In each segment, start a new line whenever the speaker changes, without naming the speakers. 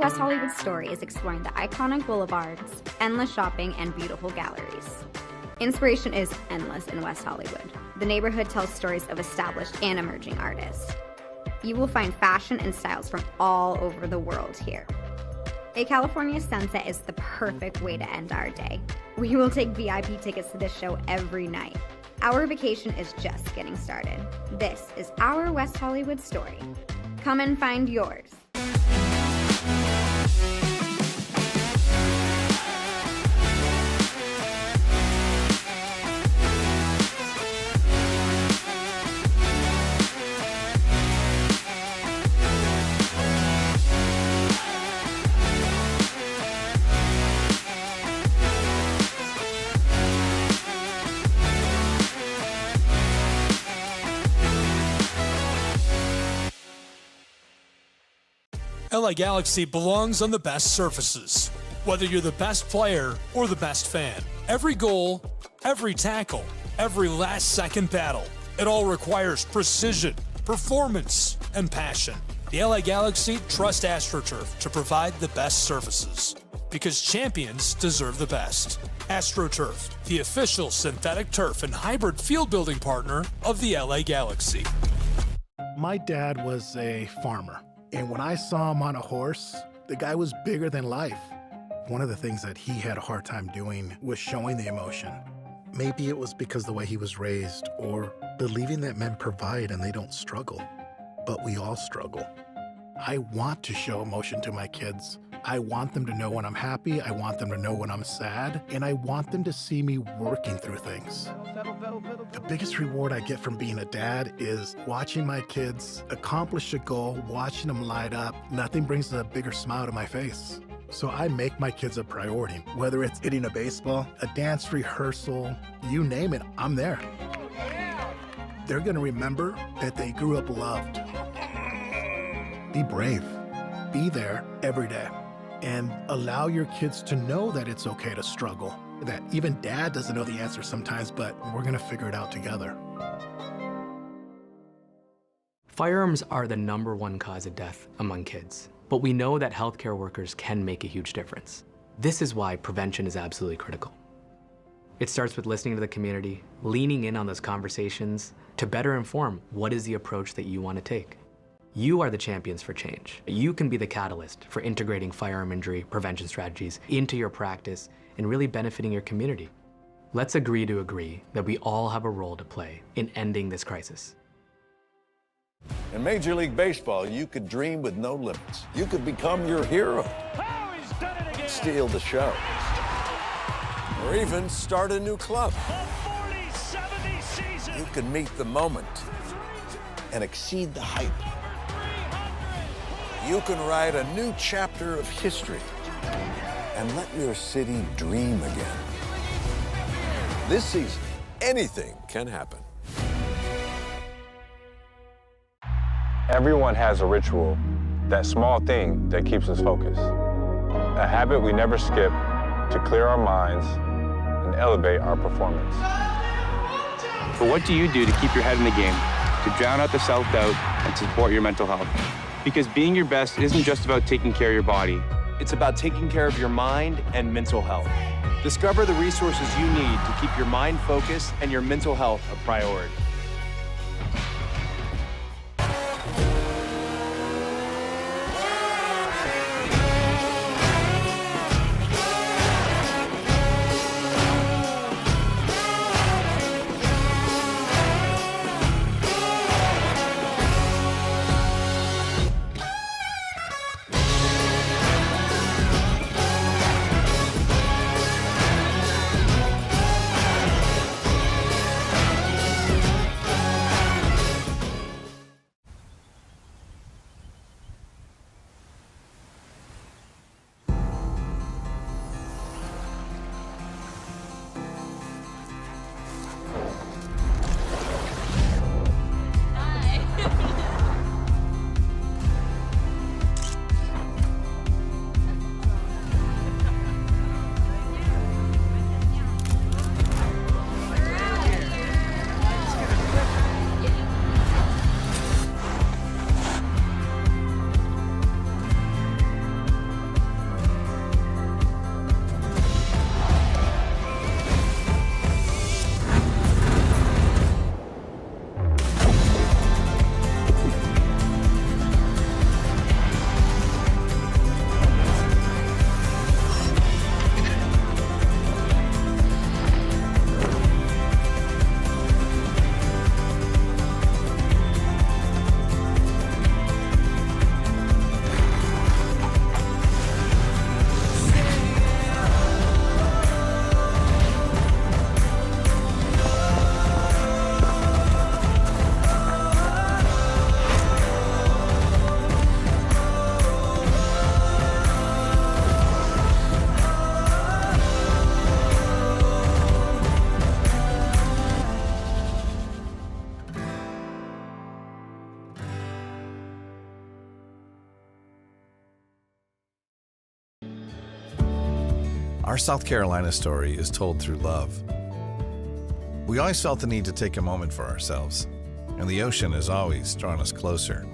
West Hollywood story is exploring the iconic boulevards, endless shopping, and beautiful galleries. Inspiration is endless in West Hollywood. The neighborhood tells stories of established and emerging artists. You will find fashion and styles from all over the world here. A California sunset is the perfect way to end our day. We will take VIP tickets to this show every night. Our vacation is just getting started. This is our West Hollywood story. Come and find yours.
LA Galaxy belongs on the best surfaces. Whether you're the best player or the best fan, every goal, every tackle, every last-second battle, it all requires precision, performance, and passion. The LA Galaxy trust AstroTurf to provide the best surfaces, because champions deserve the best. AstroTurf, the official synthetic turf and hybrid field building partner of the LA Galaxy.
My dad was a farmer. And when I saw him on a horse, the guy was bigger than life. One of the things that he had a hard time doing was showing the emotion. Maybe it was because the way he was raised, or believing that men provide and they don't struggle. But we all struggle. I want to show emotion to my kids. I want them to know when I'm happy, I want them to know when I'm sad, and I want them to see me working through things. The biggest reward I get from being a dad is watching my kids accomplish a goal, watching them light up. Nothing brings a bigger smile to my face. So I make my kids a priority. Whether it's hitting a baseball, a dance rehearsal, you name it, I'm there. They're gonna remember that they grew up loved. Be brave. Be there every day. And allow your kids to know that it's okay to struggle. That even dad doesn't know the answer sometimes, but we're gonna figure it out together.
Firearms are the #1 cause of death among kids, but we know that healthcare workers can make a huge difference. This is why prevention is absolutely critical. It starts with listening to the community, leaning in on those conversations to better inform what is the approach that you want to take. You are the champions for change. You can be the catalyst for integrating firearm injury prevention strategies into your practice and really benefiting your community. Let's agree to agree that we all have a role to play in ending this crisis.
In Major League Baseball, you could dream with no limits. You could become your hero, steal the show, or even start a new club. You can meet the moment and exceed the hype. You can write a new chapter of history and let your city dream again. This season, anything can happen.
Everyone has a ritual, that small thing that keeps us focused. A habit we never skip to clear our minds and elevate our performance.
But what do you do to keep your head in the game, to drown out the self-doubt and support your mental health? Because being your best isn't just about taking care of your body.
It's about taking care of your mind and mental health. Discover the resources you need to keep your mind focused and your mental health a priority.
Our South Carolina story is told through love. We always felt the need to take a moment for ourselves, and the ocean has always drawn us closer.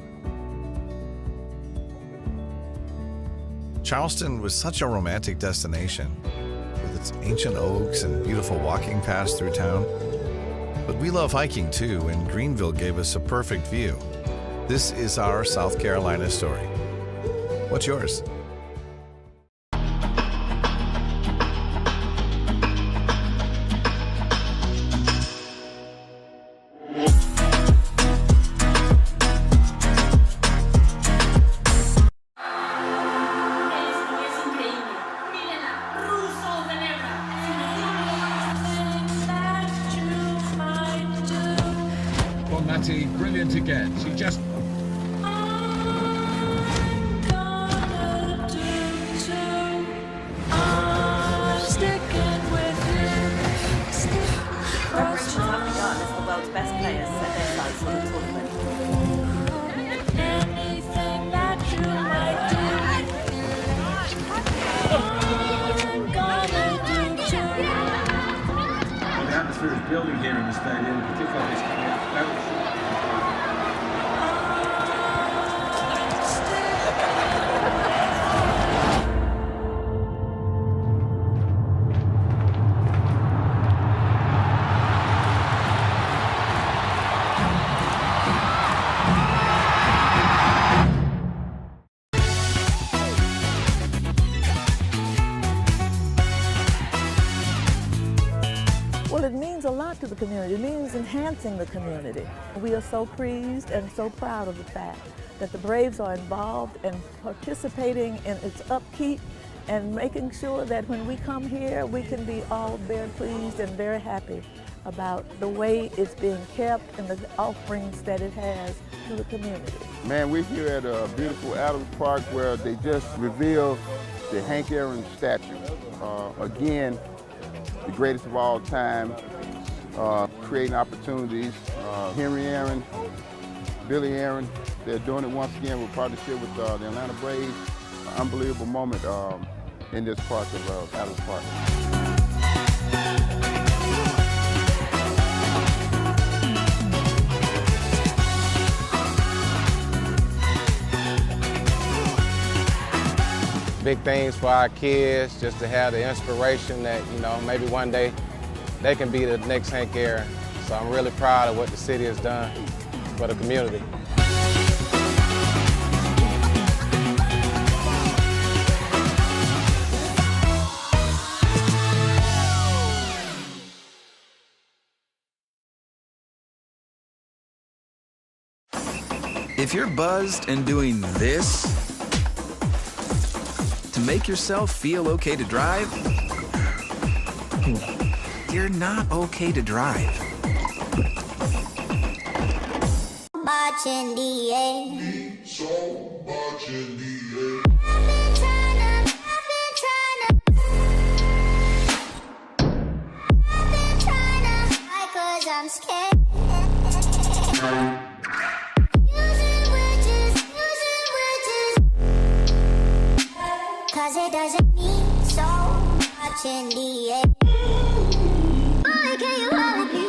Charleston was such a romantic destination, with its ancient oaks and beautiful walking paths through town. But we love hiking too, and Greenville gave us a perfect view. This is our South Carolina story. What's yours?
Brilliant again. She just... The atmosphere is building here in the stadium, particularly this
Well, it means a lot to the community. It means enhancing the community. We are so pleased and so proud of the fact that the Braves are involved and participating in its upkeep and making sure that when we come here, we can be all very pleased and very happy about the way it's being kept and the offerings that it has to the community.
Man, we're here at a beautiful Adams Park where they just revealed the Hank Aaron statue. Again, the greatest of all time, creating opportunities. Henry Aaron, Billy Aaron, they're doing it once again with partnership with the Atlanta Braves. Unbelievable moment in this part of Adams Park.
Big things for our kids, just to have the inspiration that, you know, maybe one day they can be the next Hank Aaron. So I'm really proud of what the city has done for the community.
If you're buzzed and doing this to make yourself feel okay to drive, you're not okay to drive.
Much in the air.
So much in the air.
I've been trying to hide 'cause I'm scared. Using witches. 'Cause it doesn't mean so much in the air. Boy, can you help me?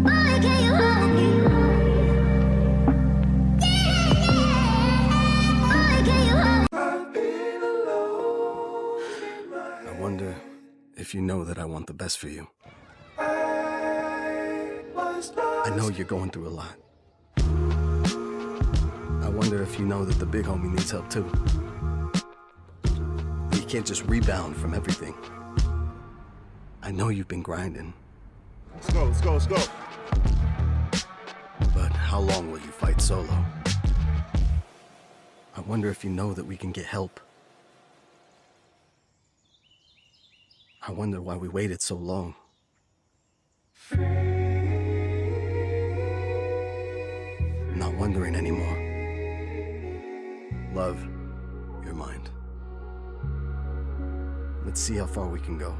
Boy, can you help me? Boy, can you help me?
I wonder if you know that I want the best for you. I know you're going through a lot. I wonder if you know that the big homie needs help too. You can't just rebound from everything. I know you've been grinding.
Let's go, let's go, let's go.
But how long will you fight solo? I wonder if you know that we can get help. I wonder why we waited so long. Not wondering anymore. Love, your mind. Let's see how far we can go.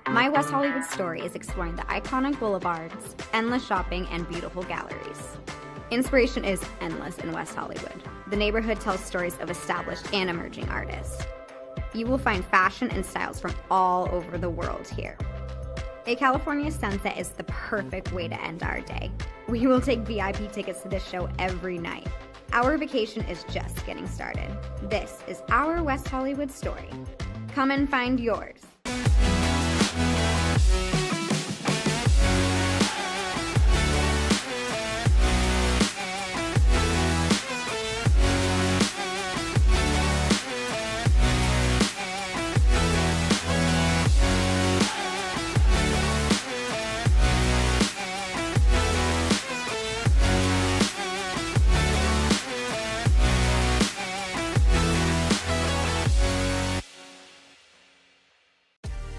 My West Hollywood story is exploring the iconic boulevards, endless shopping, and beautiful galleries. Inspiration is endless in West Hollywood. The neighborhood tells stories of established and emerging artists. You will find fashion and styles from all over the world here. A California sunset is the perfect way to end our day. We will take VIP tickets to this show every night. Our vacation is just getting started. This is our West Hollywood story. Come and find yours.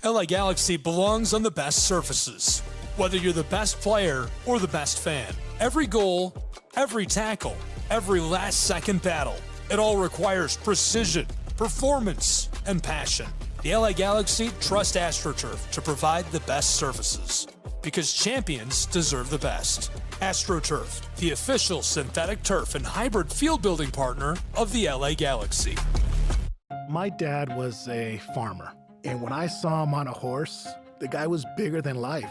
LA Galaxy belongs on the best surfaces. Whether you're the best player or the best fan, every goal, every tackle, every last-second battle, it all requires precision, performance, and passion. The LA Galaxy trust AstroTurf to provide the best surfaces, because champions deserve the best. AstroTurf, the official synthetic turf and hybrid field building partner of the LA Galaxy.
My dad was a farmer. And when I saw him on a horse, the guy was bigger than life.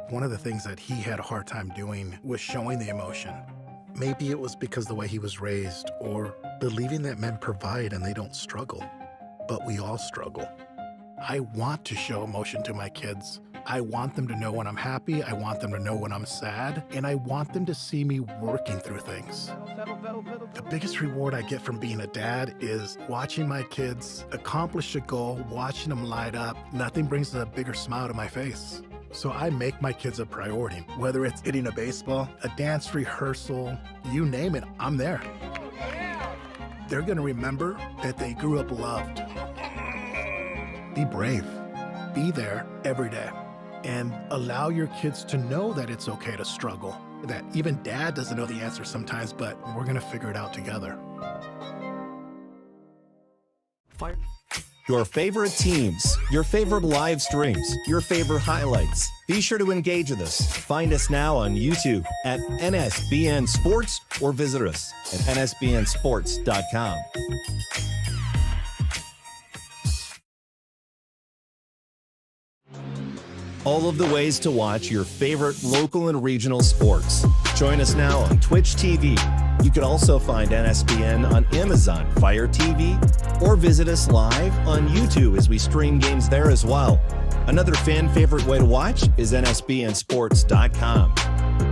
One of the things that he had a hard time doing was showing the emotion. Maybe it was because the way he was raised, or believing that men provide and they don't struggle. But we all struggle. I want to show emotion to my kids. I want them to know when I'm happy, I want them to know when I'm sad, and I want them to see me working through things. The biggest reward I get from being a dad is watching my kids accomplish a goal, watching them light up. Nothing brings a bigger smile to my face. So I make my kids a priority. Whether it's hitting a baseball, a dance rehearsal, you name it, I'm there. They're gonna remember that they grew up loved. Be brave. Be there every day. And allow your kids to know that it's okay to struggle. That even dad doesn't know the answer sometimes, but we're gonna figure it out together.
Your favorite teams, your favorite live streams, your favorite highlights. Be sure to engage with us. Find us now on YouTube at NSBN Sports or visit us at nsbnsports.com. All of the ways to watch your favorite local and regional sports. Join us now on Twitch TV. You can also find NSBN on Amazon Fire TV or visit us live on YouTube as we stream games there as well. Another fan favorite way to watch is nsbnsports.com.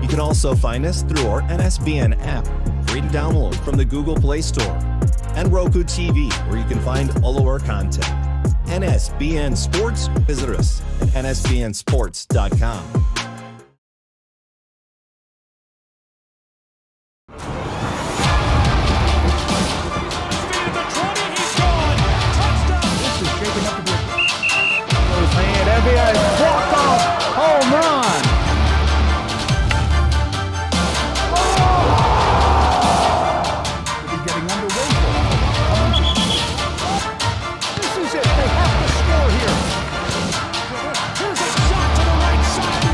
You can also find us through our NSBN app, free to download from the Google Play Store, and Roku TV, where you can find all of our content. NSBN Sports, visit us at nsbnsports.com.
Home run. Getting underway. This is it. They have to score here. Here's a shot to the right side.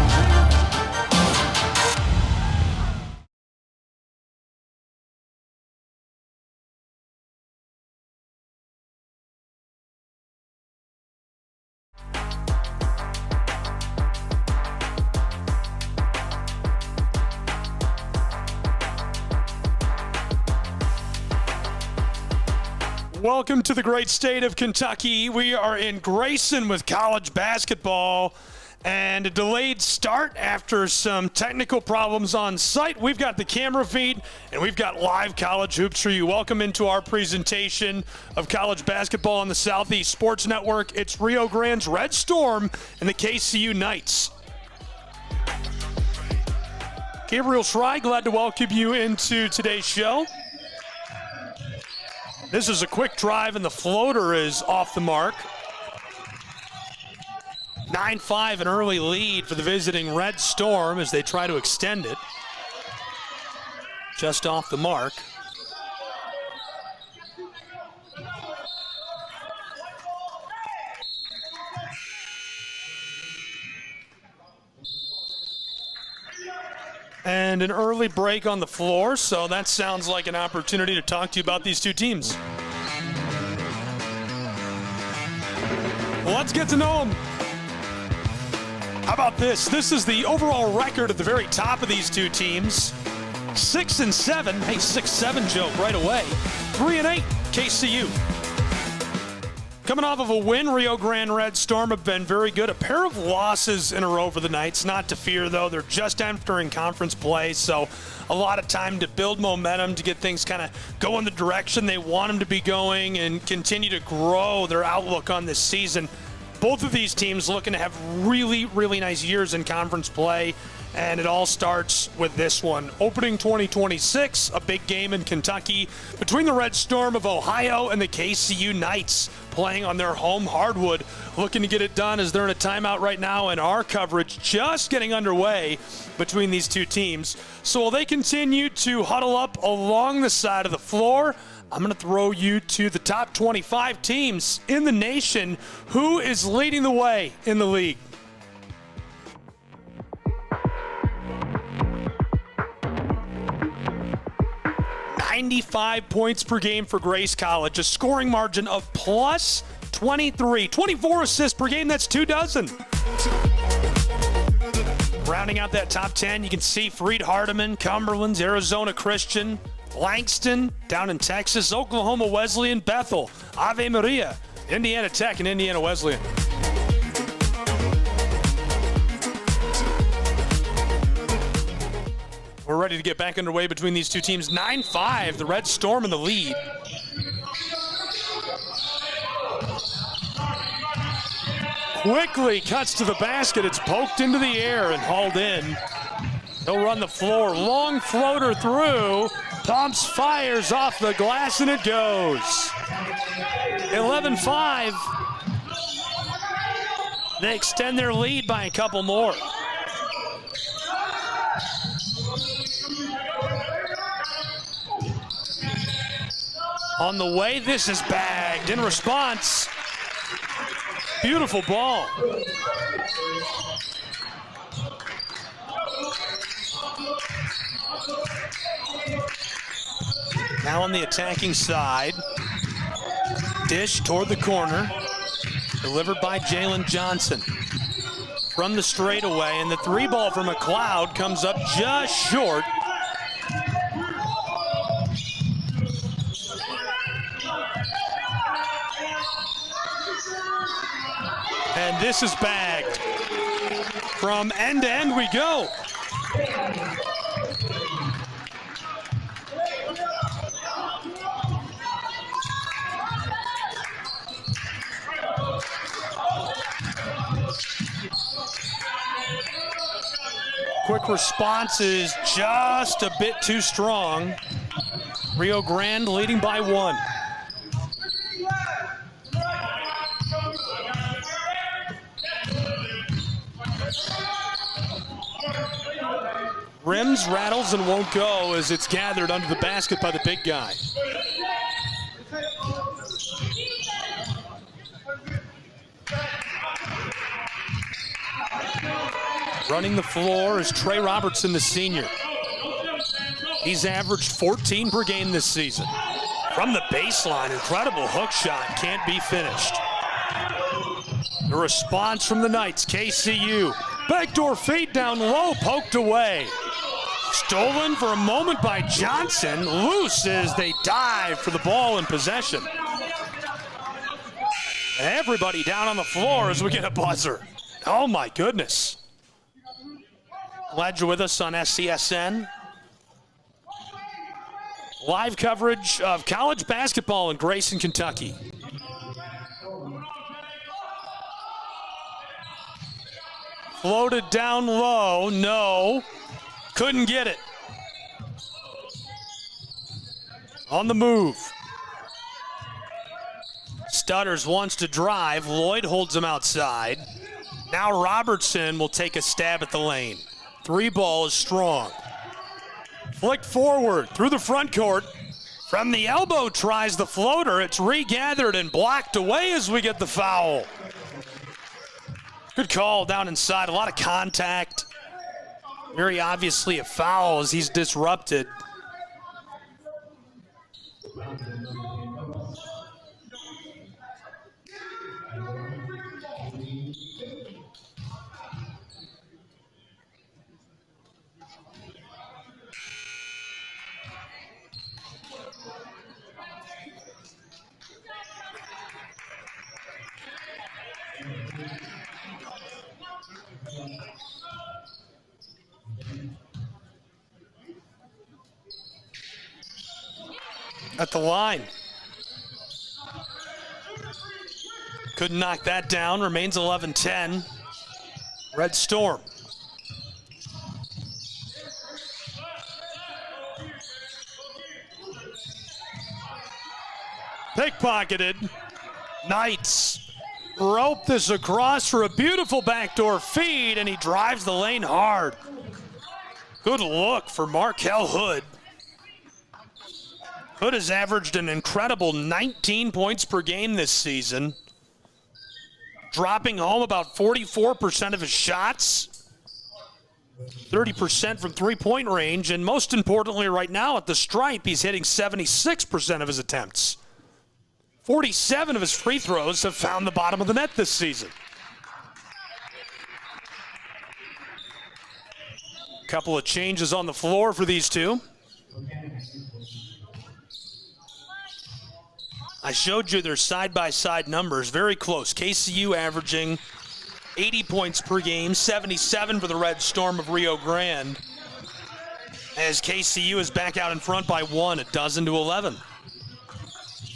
Welcome to the great state of Kentucky. We are in Grayson with college basketball and a delayed start after some technical problems on site. We've got the camera feed and we've got live college hoops for you. Welcome into our presentation of college basketball on the Southeast Sports Network. It's Rio Grande's Red Storm and the KCU Knights. Gabriel Schrei, glad to welcome you into today's show. This is a quick drive, and the floater is off the mark. 9-5, an early lead for the visiting Red Storm as they try to extend it. Just off the mark.
and an early break on the floor, so that sounds like an opportunity to talk to you about these two teams. Well, let's get to know them. How about this? This is the overall record at the very top of these two teams. 6-7. Hey, 6-7 joke right away. 3-8, KCU. Coming off of a win, Rio Grande Red Storm have been very good. A pair of losses in a row for the Knights. Not to fear, though. They're just entering conference play, so a lot of time to build momentum, to get things kind of go in the direction they want them to be going and continue to grow their outlook on this season. Both of these teams looking to have really, really nice years in conference play, and it all starts with this one. Opening 2026, a big game in Kentucky between the Red Storm of Ohio and the KCU Knights, playing on their home hardwood, looking to get it done as they're in a timeout right now, and our coverage just getting underway between these two teams. So while they continue to huddle up along the side of the floor, I'm going to throw you to the top 25 teams in the nation. Who is leading the way in the league? +95 points per game for Grace College, a scoring margin of plus 23. 24 assists per game, that's 24. Rounding out that top 10, you can see Freed Hardeman, Cumberland's, Arizona Christian, Langston down in Texas, Oklahoma Wesleyan, Bethel, Ave Maria, Indiana Tech, and Indiana Wesleyan. We're ready to get back underway between these two teams. 9-5, the Red Storm in the lead. Quickly cuts to the basket. It's poked into the air and hauled in. He'll run the floor. Long floater through. Pumps, fires off the glass, and it goes. 11-5. They extend their lead by a couple more. On the way, this is bagged. In response, beautiful ball. Now on the attacking side, dish toward the corner, delivered by Jalen Johnson. From the straightaway, and the three ball from McLeod comes up just short. And this is bagged. From end to end we go. Quick response is just a bit too strong. Rio Grande leading by 1. Rims, rattles, and won't go as it's gathered under the basket by the big guy. Running the floor is Trey Robertson, the senior. He's averaged 14 per game this season. From the baseline, incredible hook shot, can't be finished. The response from the Knights, KCU. Backdoor feed down low, poked away. Stolen for a moment by Johnson. Loose as they dive for the ball in possession. Everybody down on the floor as we get a buzzer. Oh my goodness. Glad you're with us on SCSN. Live coverage of college basketball in Grayson, Kentucky. Floated down low, no. Couldn't get it. On the move. Stutters wants to drive. Lloyd holds him outside. Now Robertson will take a stab at the lane. Three ball is strong. Flicked forward through the front court. From the elbow tries the floater. It's regathered and blocked away as we get the foul. Good call down inside. A lot of contact. Very obviously a foul as he's disrupted. At the line. Couldn't knock that down. Remains 11-10. Red Storm. Pickpocketed. Knights rope this across for a beautiful backdoor feed, and he drives the lane hard. Good look for Markel Hood. Hood has averaged an incredible 19 points per game this season, dropping home about 44% of his shots, 30% from three-point range, and most importantly right now at the stripe, he's hitting 76% of his attempts. 47 of his free throws have found the bottom of the net this season. Couple of changes on the floor for these two. I showed you their side-by-side numbers, very close. KCU averaging 80 points per game, 77 for the Red Storm of Rio Grande, as KCU is back out in front by 1, 12-11.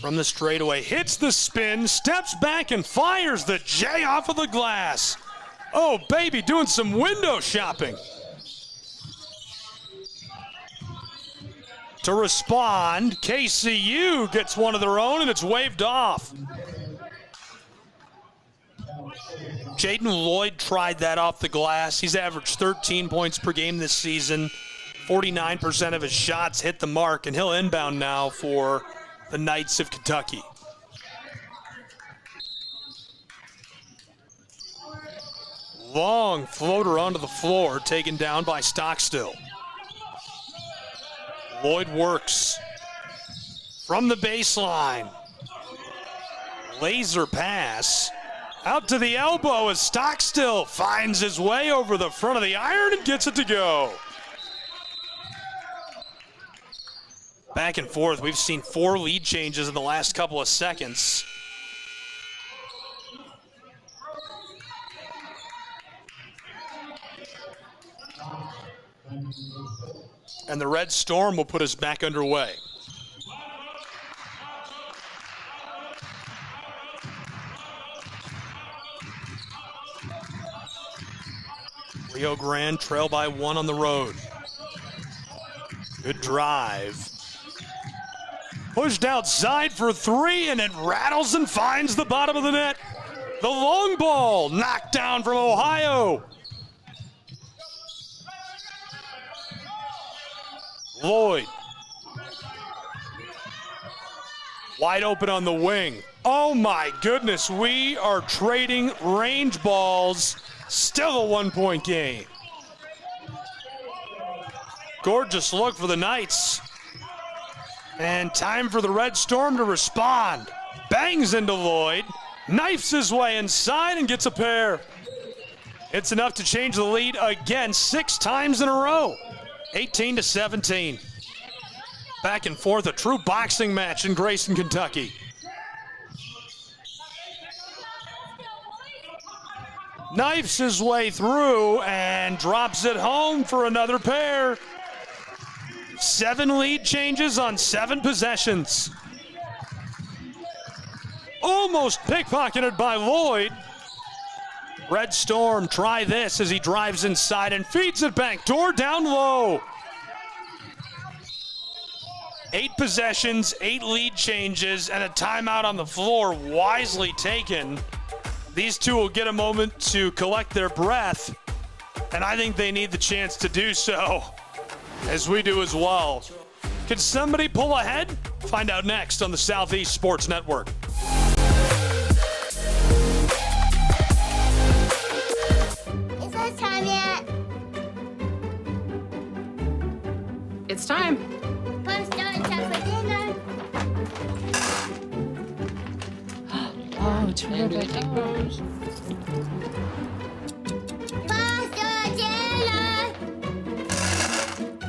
From the straightaway, hits the spin, steps back and fires the J off of the glass. Oh, baby, doing some window shopping. To respond, KCU gets one of their own and it's waved off. Jaden Lloyd tried that off the glass. He's averaged 13 points per game this season. 49% of his shots hit the mark, and he'll inbound now for the Knights of Kentucky. Long floater onto the floor, taken down by Stockstill. Lloyd works from the baseline. Laser pass out to the elbow as Stockstill finds his way over the front of the iron and gets it to go. Back and forth, we've seen 4 lead changes in the last couple of seconds. And the Red Storm will put us back underway. Rio Grande trail by 1 on the road. Good drive. Pushed outside for 3, and it rattles and finds the bottom of the net. The long ball knocked down from Ohio. Lloyd. Wide open on the wing. Oh my goodness, we are trading range balls. Still a 1-point game. Gorgeous look for the Knights. And time for the Red Storm to respond. Bangs into Lloyd, knifes his way inside and gets a pair. It's enough to change the lead again 6 times in a row. 18-17. Back and forth, a true boxing match in Grayson, Kentucky. Knifes his way through and drops it home for another pair. 7 lead changes on 7 possessions. Almost pickpocketed by Lloyd. Red Storm try this as he drives inside and feeds it back door down low. 8 possessions, 8 lead changes, and a timeout on the floor wisely taken. These two will get a moment to collect their breath, and I think they need the chance to do so, as we do as well. Can somebody pull ahead? Find out next on the Southeast Sports Network.
Is it time yet?
It's time.
Oh, terrific.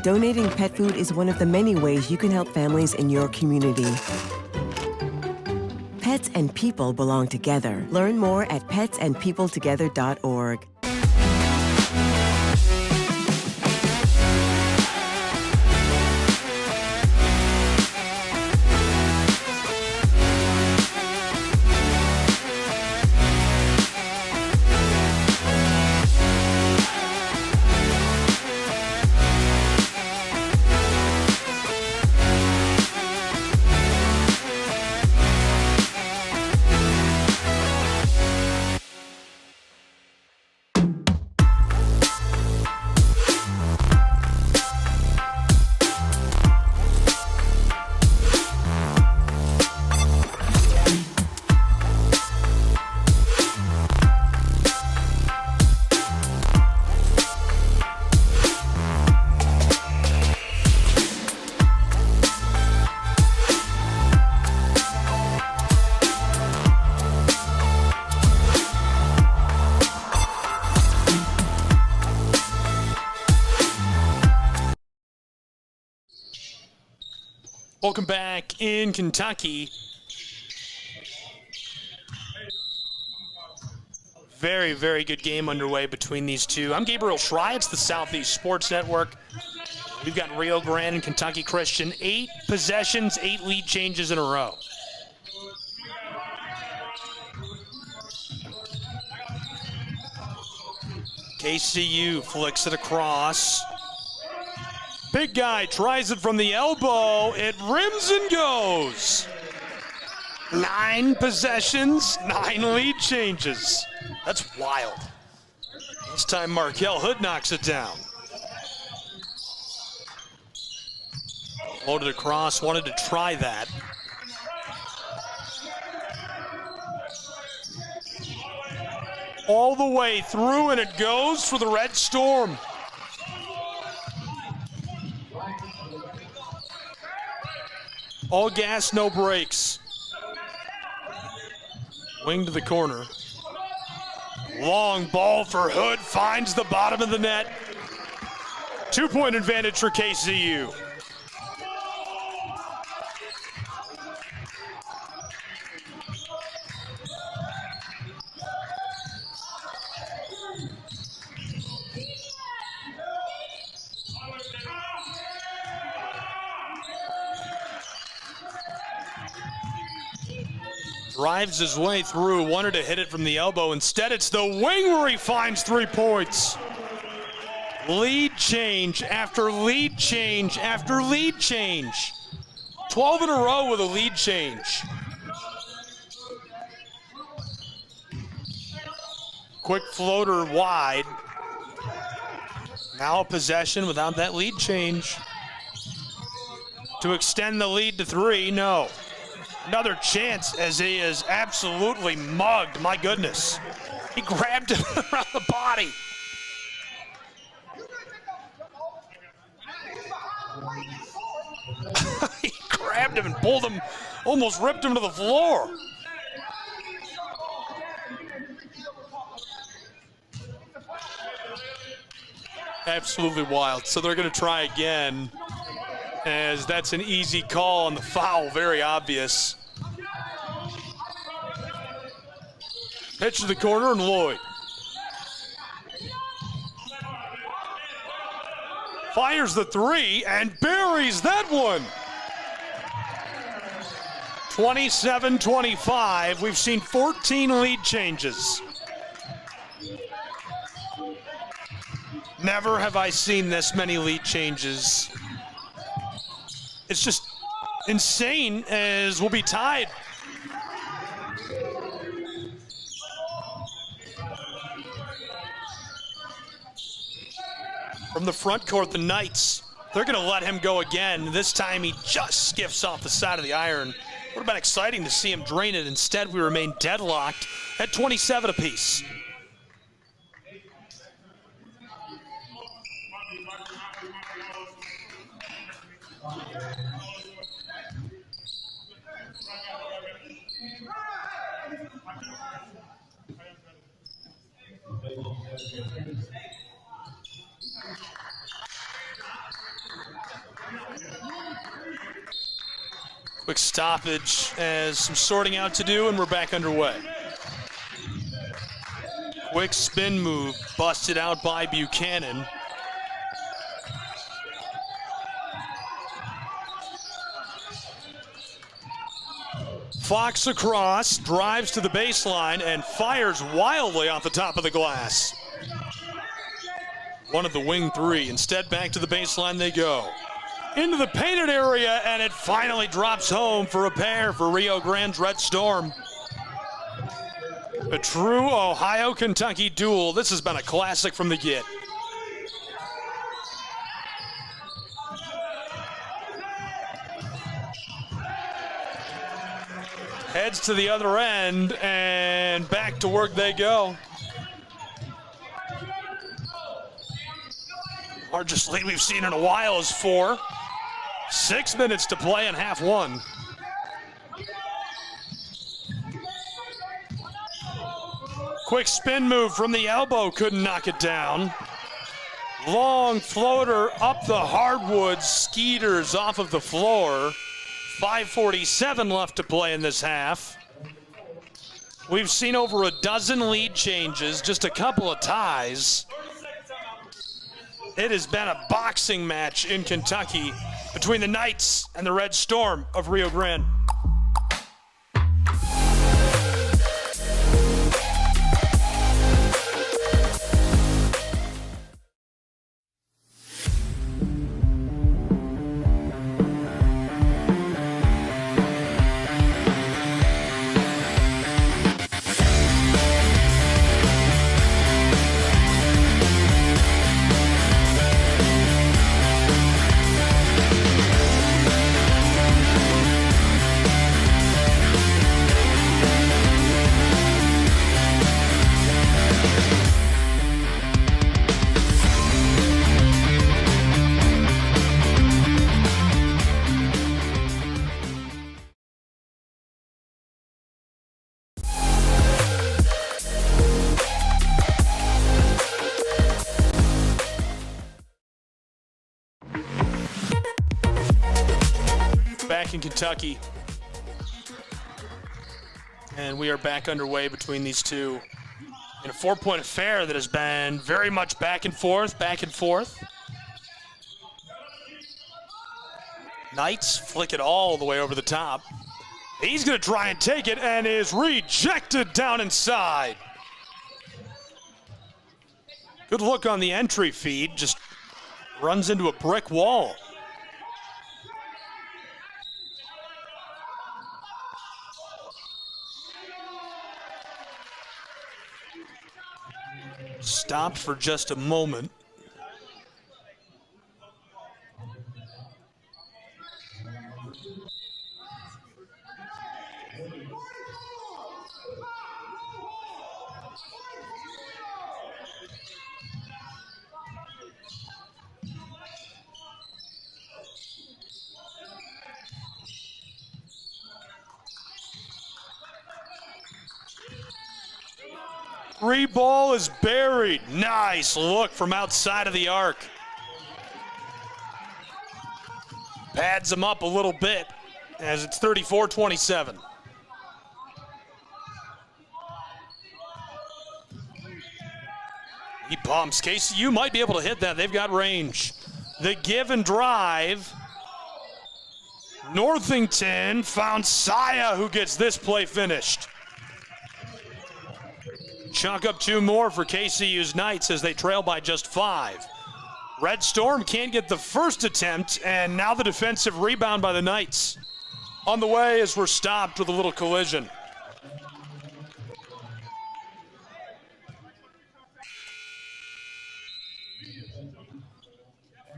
Donating pet food is one of the many ways you can help families in your community. Pets and people belong together. Learn more at petsandpeopletogether.org.
Welcome back in Kentucky. Very, very good game underway between these two. I'm Gabriel Schrei. It's the Southeast Sports Network. We've got Rio Grande and Kentucky Christian. 8 possessions, 8 lead changes in a row. KCU flicks it across. Big guy tries it from the elbow. It rims and goes. 9 possessions, 9 lead changes. That's wild. This time Markel Hood knocks it down. Loaded across, wanted to try that. All the way through, and it goes for the Red Storm. All gas, no brakes. Wing to the corner. Long ball for Hood, finds the bottom of the net. 2-point advantage for KCU. Drives his way through, wanted to hit it from the elbow. Instead, it's the wing where he finds 3 points. Lead change after lead change after lead change. 12 in a row with a lead change. Quick floater wide. Now a possession without that lead change. To extend the lead to 3, no. Another chance as he is absolutely mugged. My goodness. He grabbed him around the body. He grabbed him and pulled him, almost ripped him to the floor. Absolutely wild. So they're going to try again, as that's an easy call on the foul, very obvious. Pitch to the corner, and Lloyd fires the 3 and buries that one. 27-25. We've seen 14 lead changes. Never have I seen this many lead changes. It's just insane, as we'll be tied. From the front court, the Knights, they're going to let him go again. This time he just skiffs off the side of the iron. Would have been exciting to see him drain it. Instead, we remain deadlocked at 27 apiece. Quick stoppage as some sorting out to do, and we're back underway. Quick spin move, busted out by Buchanan. Fox across, drives to the baseline, and fires wildly off the top of the glass. One of the wing three. Instead, back to the baseline they go. Into the painted area, and it finally drops home for a pair for Rio Grande's Red Storm. A true Ohio-Kentucky duel. This has been a classic from the get. Heads to the other end, and back to work they go. Largest lead we've seen in a while is 4. 6 minutes to play in half one. Quick spin move from the elbow, couldn't knock it down. Long floater up the hardwood, Skeeters off of the floor. 5:47 left to play in this half. We've seen over a dozen lead changes, just a couple of ties. It has been a boxing match in Kentucky between the Knights and the Red Storm of Rio Grande. Back in Kentucky. And we are back underway between these two in a 4-point affair that has been very much back and forth, back and forth. Knights flick it all the way over the top. He's going to try and take it and is rejected down inside. Good look on the entry feed, just runs into a brick wall. Stopped for just a moment. Free ball is buried. Nice look from outside of the arc. Pads him up a little bit as it's 34-27. He pumps. KCU might be able to hit that. They've got range. The give and drive. Northington found Saya, who gets this play finished. Chalk up 2 more for KCU's Knights as they trail by just 5. Red Storm can't get the first attempt, and now the defensive rebound by the Knights. On the way as we're stopped with a little collision.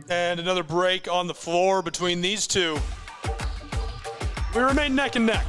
And another break on the floor between these two. We remain neck and neck.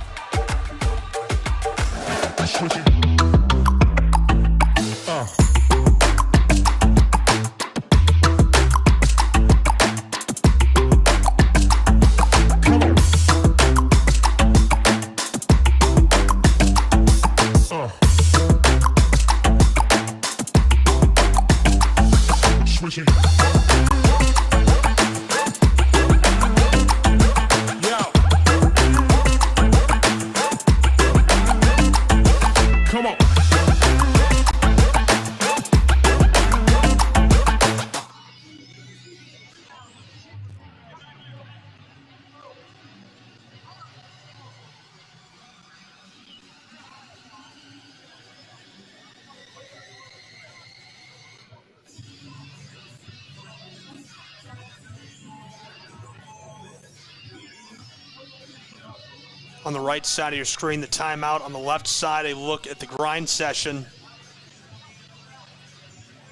on the right side of your screen, the timeout. On the left side, a look at the grind session.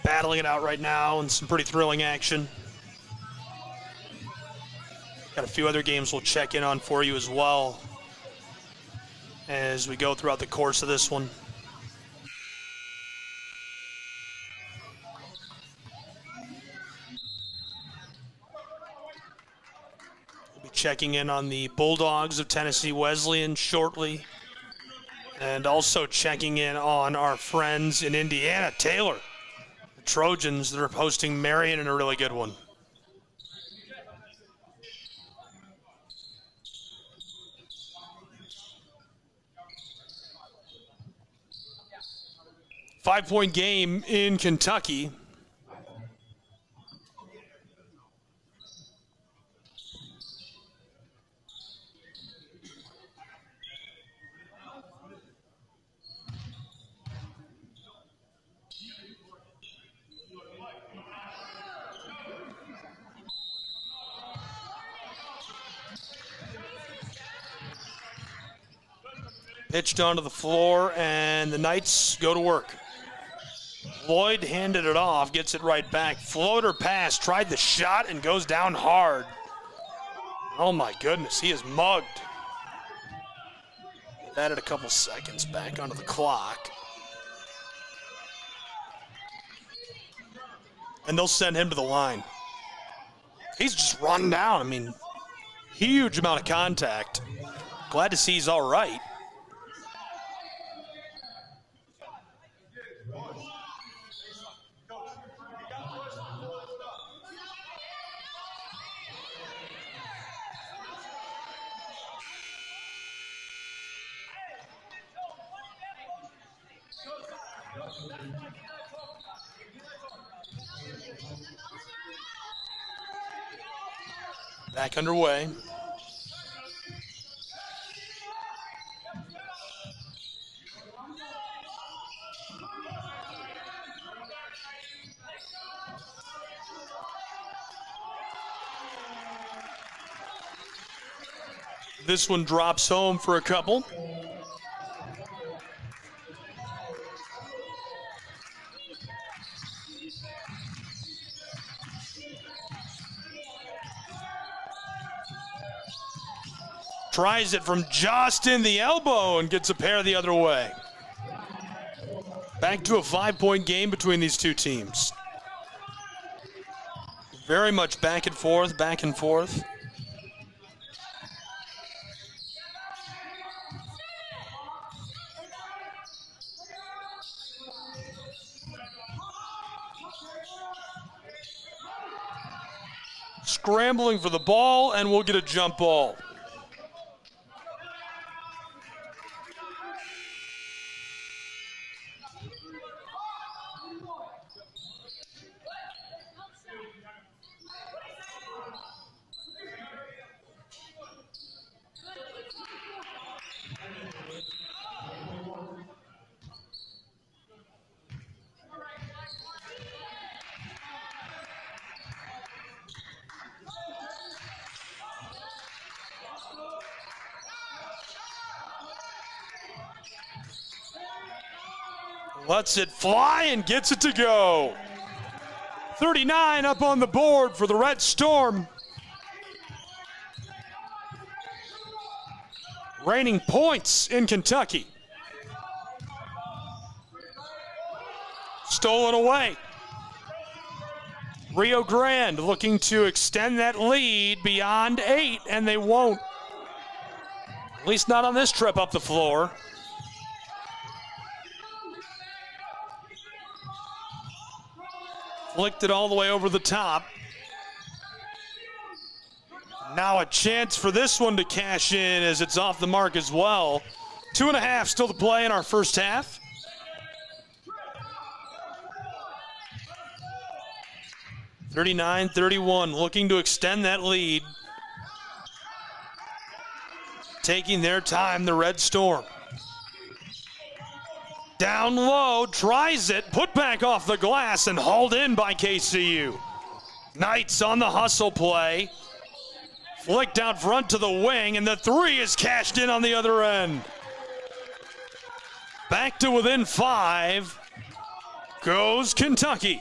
Battling it out right now and some pretty thrilling action. Got a few other games we'll check in on for you as well as we go throughout the course of this one. We'll be checking in on the Bulldogs of Tennessee Wesleyan shortly, and also checking in on our friends in Indiana, Taylor. The Trojans that are hosting Marion in a really good one. Five-point game in Kentucky. Pitched onto the floor, and the Knights go to work. Lloyd handed it off, gets it right back. Floater pass, tried the shot, and goes down hard. Oh my goodness, he is mugged. Added a couple seconds back onto the clock. And they'll send him to the line. He's just run down. I mean, huge amount of contact. Glad to see he's all right. Back underway. This one drops home for a couple. Tries it from just in the elbow and gets a pair the other way. Back to a 5-point game between these two teams. Very much back and forth, back and forth. Scrambling for the ball, and we'll get a jump ball. Lets it fly and gets it to go. 39 up on the board for the Red Storm. Reigning points in Kentucky. Stolen away. Rio Grande looking to extend that lead beyond 8, and they won't. At least not on this trip up the floor. Flicked it all the way over the top. Now a chance for this one to cash in as it's off the mark as well. 2.5 still to play in our first half. (39-31), looking to extend that lead. Taking their time, the Red Storm. Down low, tries it, put back off the glass and hauled in by KCU. Knights on the hustle play. Flicked out front to the wing, and the three is cashed in on the other end. Back to within 5 goes Kentucky.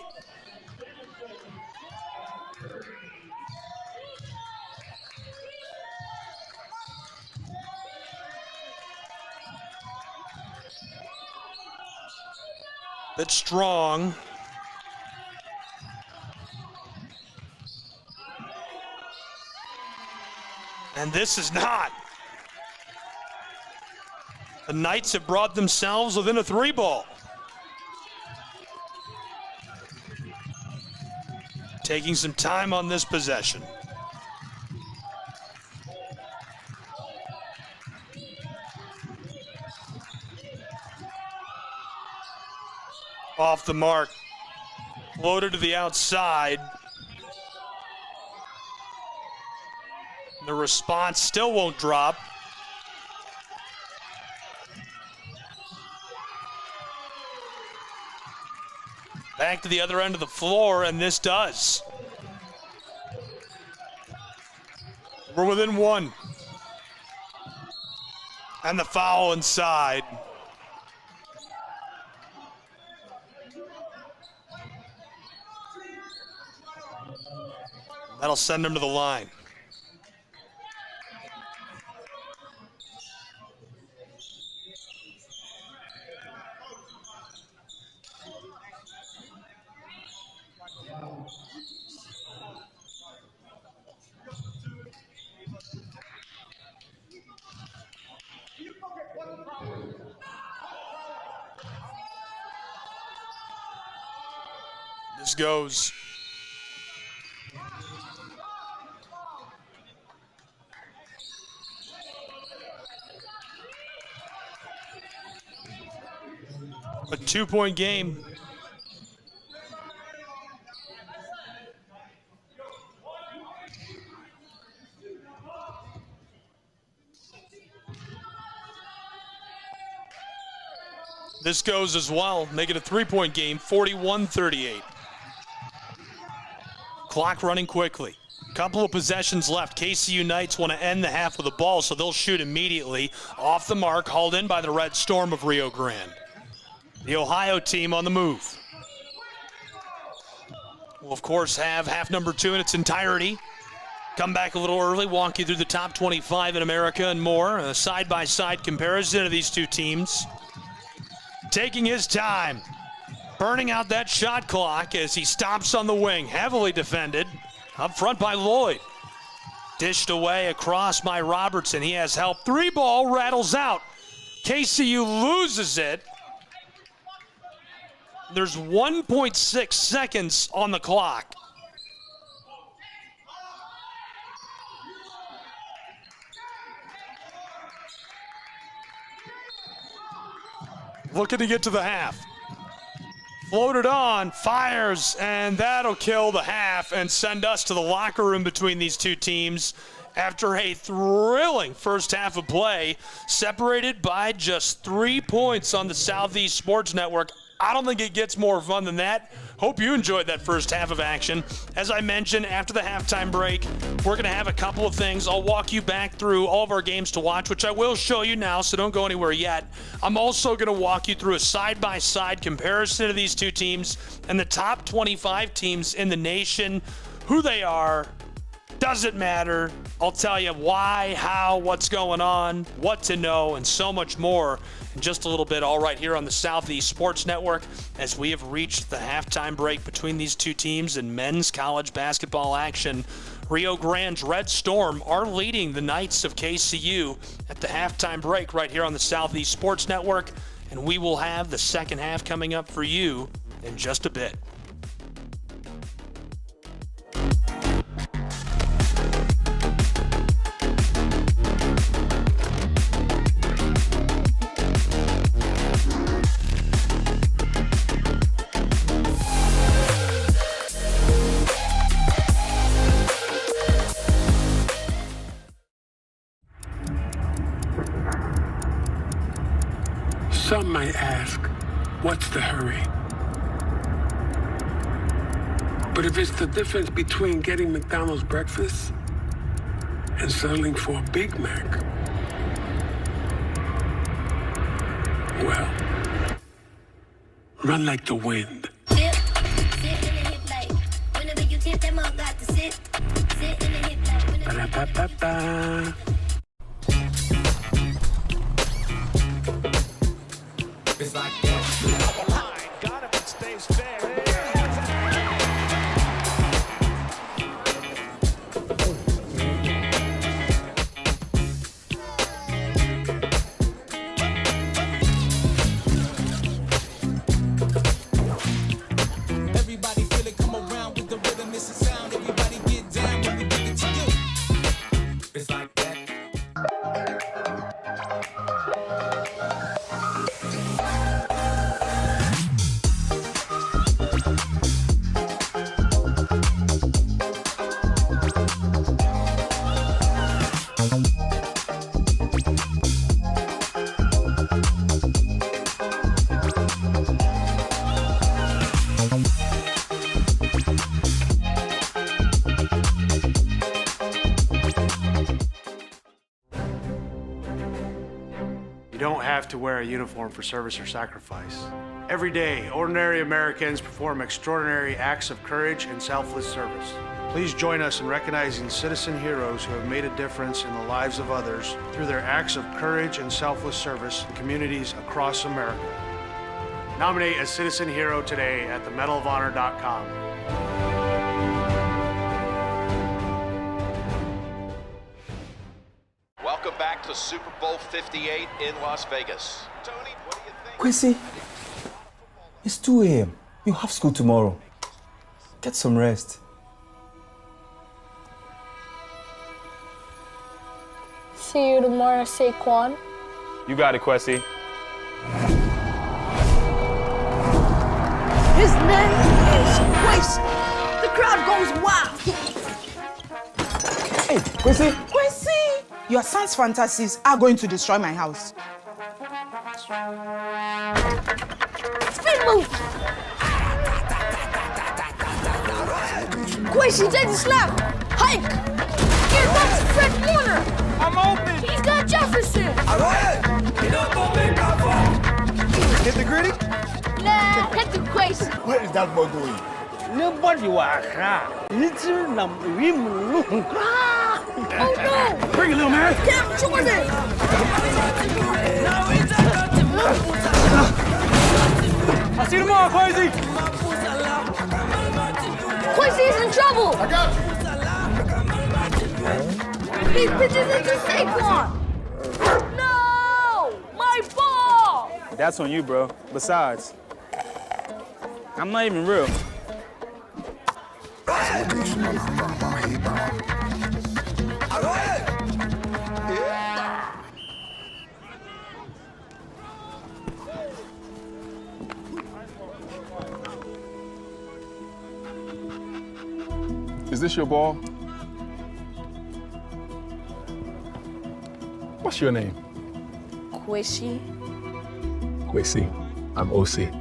That's strong. And this is not. The Knights have brought themselves within a 3-ball. Taking some time on this possession. Off the mark. Floated to the outside. The response still won't drop. Back to the other end of the floor, and this does. We're within 1. And the foul inside. That'll send him to the line. This goes. A 2-point game. This goes as well. Make it a 3-point game, 41-38. Clock running quickly. Couple of possessions left. KCU Knights want to end the half with the ball, so they'll shoot immediately. Off the mark, hauled in by the Red Storm of Rio Grande. The Ohio team on the move. We'll, of course, have half number 2 in its entirety. Come back a little early, walk you through the top 25 in America and more. A side-by-side comparison of these two teams. Taking his time. Burning out that shot clock as he stops on the wing. Heavily defended. Up front by Lloyd. Dished away across by Robertson. He has help. 3-ball rattles out. KCU loses it. There's 1.6 seconds on the clock. Looking to get to the half. Floated on, fires, and that'll kill the half and send us to the locker room between these two teams after a thrilling first half of play, separated by just 3 points on the Southeast Sports Network. I don't think it gets more fun than that. Hope you enjoyed that first half of action. As I mentioned, after the halftime break, we're going to have a couple of things. I'll walk you back through all of our games to watch, which I will show you now, so don't go anywhere yet. I'm also going to walk you through a side-by-side comparison of these two teams and the top 25 teams in the nation, who they are. Doesn't matter. I'll tell you why, how, what's going on, what to know, and so much more in just a little bit, all right here on the Southeast Sports Network, as we have reached the halftime break between these two teams in men's college basketball action. Rio Grande's Red Storm are leading the Knights of KCU at the halftime break right here on the Southeast Sports Network, and we will have the second half coming up for you in just a bit.
Some might ask, what's the hurry? But if it's the difference between getting McDonald's breakfast and settling for a Big Mac. Well, run like the wind.
Sit in the hip like, whenever you tip them up, got to sit in the hip like,
Ba-da-ba-ba-ba.
It's like that. Got him and stays fair.
Everybody feel it, come around with the rhythm, it's a sound. Everybody get down when we give it to you. It's like that.
You don't have to wear a uniform for service or sacrifice. Every day, ordinary Americans perform extraordinary acts of courage and selfless service. Please join us in recognizing citizen heroes who have made a difference in the lives of others through their acts of courage and selfless service in communities across America. Nominate a citizen hero today at themedalofhonor.com.
Welcome back to Super Bowl 58 in Las Vegas. Tony, what do you think?
Quincy, it's 2 a.m. You have school tomorrow. Get some rest.
See you tomorrow, Saquon.
You got it, Quessy.
His name is Quincy. The crowd goes wild.
Hey, Quincy.
Quincy! Your son's fantasies are going to destroy my house.
Speed move. Quincy, take the snap. Hike. Here comes Fred Warner.
I'm open.
He's got Jefferson.
Hit the gritty?
Nah, hit the Quincy.
What is that boy doing? Nobody was little
Oh no!
Bring it, little man.
Cam Jordan.
I'll see you tomorrow, Quincy.
Quincy's in trouble.
I got you.
He pitches into Saquon. No! My ball!
That's on you, bro. Besides, I'm not even real.
Is this your ball? What's your name?
Quishy.
Quincy. I'm OC.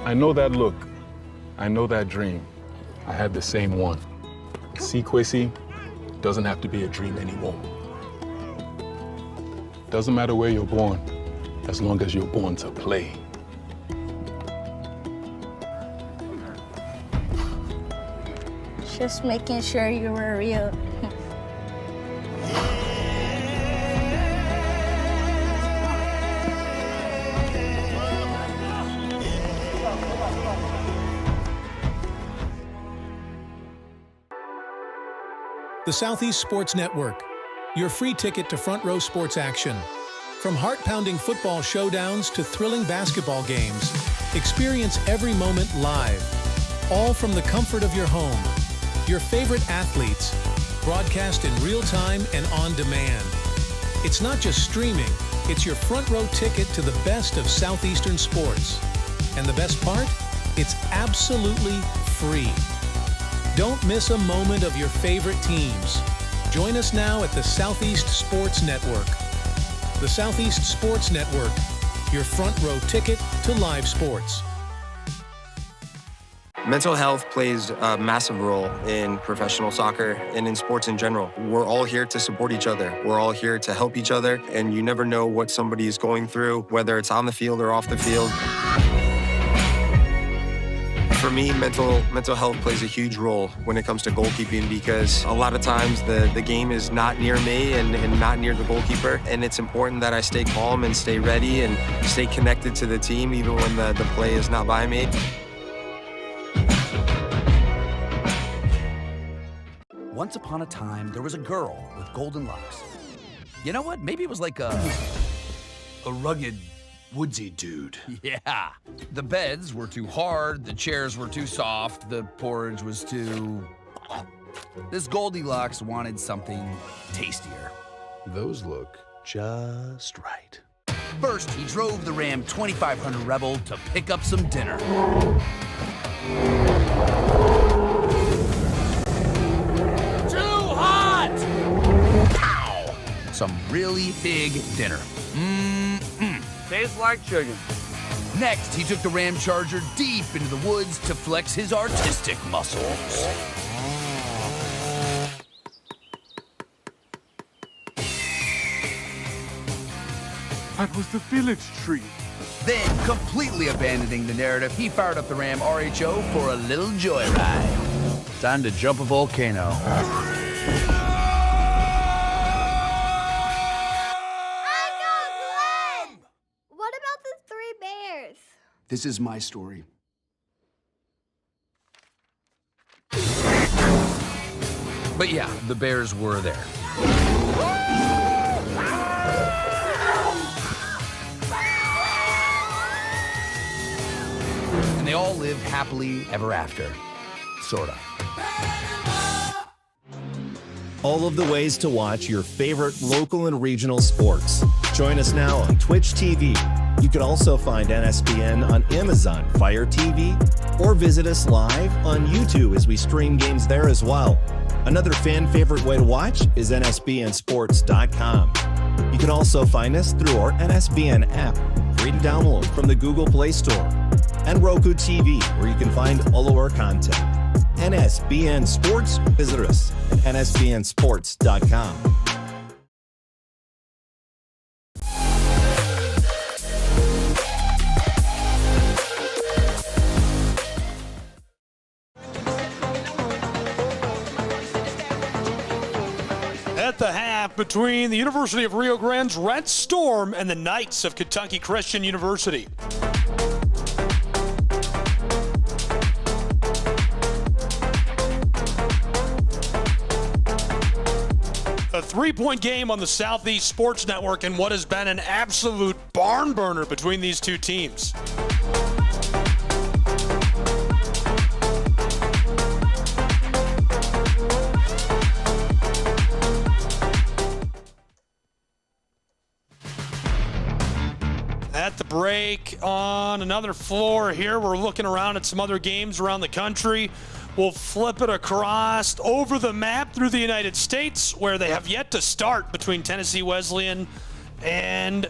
I know that look. I know that dream. I had the same one. See, Quincy, doesn't have to be a dream anymore. Doesn't matter where you're born, as long as you're born to play.
Just making sure you were real.
The Southeast Sports Network, your free ticket to front row sports action. From heart-pounding football showdowns to thrilling basketball games, experience every moment live, all from the comfort of your home. Your favorite athletes, broadcast in real time and on demand. It's not just streaming, it's your front row ticket to the best of Southeastern sports. And the best part? It's absolutely free. Don't miss a moment of your favorite teams. Join us now at the Southeast Sports Network. The Southeast Sports Network, your front row ticket to live sports.
Mental health plays a massive role in professional soccer and in sports in general. We're all here to support each other. We're all here to help each other, and you never know what somebody is going through, whether it's on the field or off the field. For me, mental health plays a huge role when it comes to goalkeeping, because a lot of times the game is not near me and not near the goalkeeper, and it's important that I stay calm and stay ready and stay connected to the team even when the play is not by me.
Once upon a time, there was a girl with golden locks. You know what? Maybe it was like a rugged, woodsy dude. Yeah. The beds were too hard, the chairs were too soft, the porridge was too... This Goldilocks wanted something tastier.
Those look just right.
First, he drove the Ram 2500 Rebel to pick up some dinner. Too hot! Pow! Some really big dinner.
Tastes like chicken.
Next, he took the Ram Charger deep into the woods to flex his artistic muscles.
That was the village tree.
Then, completely abandoning the narrative, he fired up the Ram RHO for a little joyride.
Time to jump a volcano.
This is my story.
But yeah, the bears were there. And they all lived happily ever after. Sorta.
All of the ways to watch your favorite local and regional sports. Join us now on Twitch TV. You can also find NSBN on Amazon Fire TV, or visit us live on YouTube as we stream games there as well. Another fan favorite way to watch is nsbnsports.com. You can also find us through our NSBN app, free to download from the Google Play Store, and Roku TV, where you can find all of our content. NSBN Sports, visit us at nsbnsports.com.
At the half between the University of Rio Grande's Red Storm and the Knights of Kentucky Christian University. A three-point game on the Southeast Sports Network in what has been an absolute barn burner between these two teams. At the break on another floor here, we're looking around at some other games around the country. We'll flip it across over the map through the United States, where they have yet to start between Tennessee Wesleyan and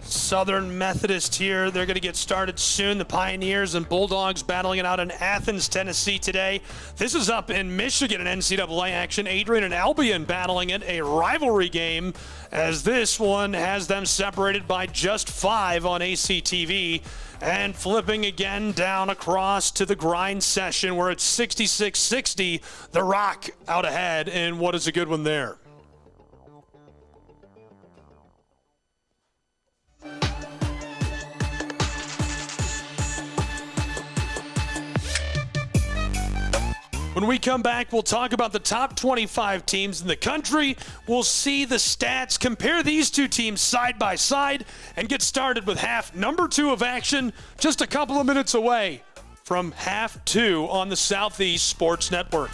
Southern Methodist here. They're going to get started soon. The Pioneers and Bulldogs battling it out in Athens, Tennessee today. This is up in Michigan in NCAA action. Adrian and Albion battling it, a rivalry game, as this one has them separated by just 5 on ACTV. And flipping again down across to the grind session, where it's 66-60. The Rock out ahead in what is a good one there. When we come back, we'll talk about the top 25 teams in the country. We'll see the stats, compare these two teams side by side, and get started with half number 2 of action, just a couple of minutes away from half 2 on the Southeast Sports Network.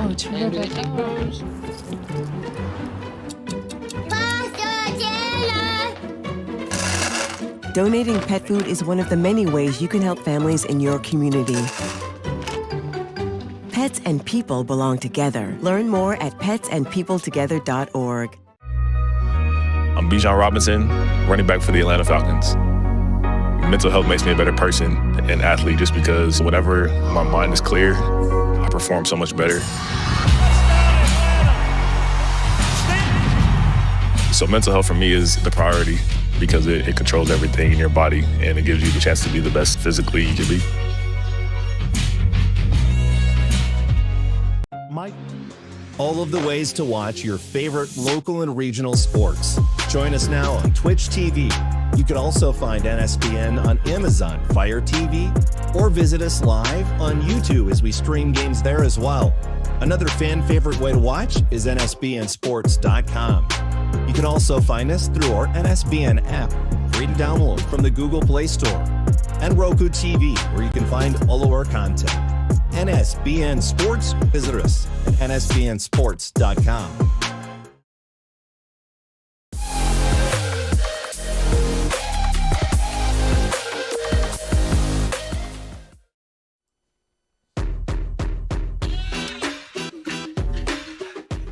Oh, terrific.
Donating pet food is one of the many ways you can help families in your community. Pets and people belong together. Learn more at petsandpeopletogether.org.
I'm Bijan Robinson, running back for the Atlanta Falcons. Mental health makes me a better person and athlete just because whenever my mind is clear, I perform so much better. So mental health for me is the priority because it controls everything in your body and it gives you the chance to be the best physically you can be.
All of the ways to watch your favorite local and regional sports. Join us now on Twitch TV. You can also find NSBN on Amazon Fire TV or visit us live on YouTube as we stream games there as well. Another fan favorite way to watch is nsbnsports.com. You can also find us through our NSBN app, free to download from the Google Play Store, and Roku TV, where you can find all of our content. NSBN Sports, visit us at nsbnsports.com.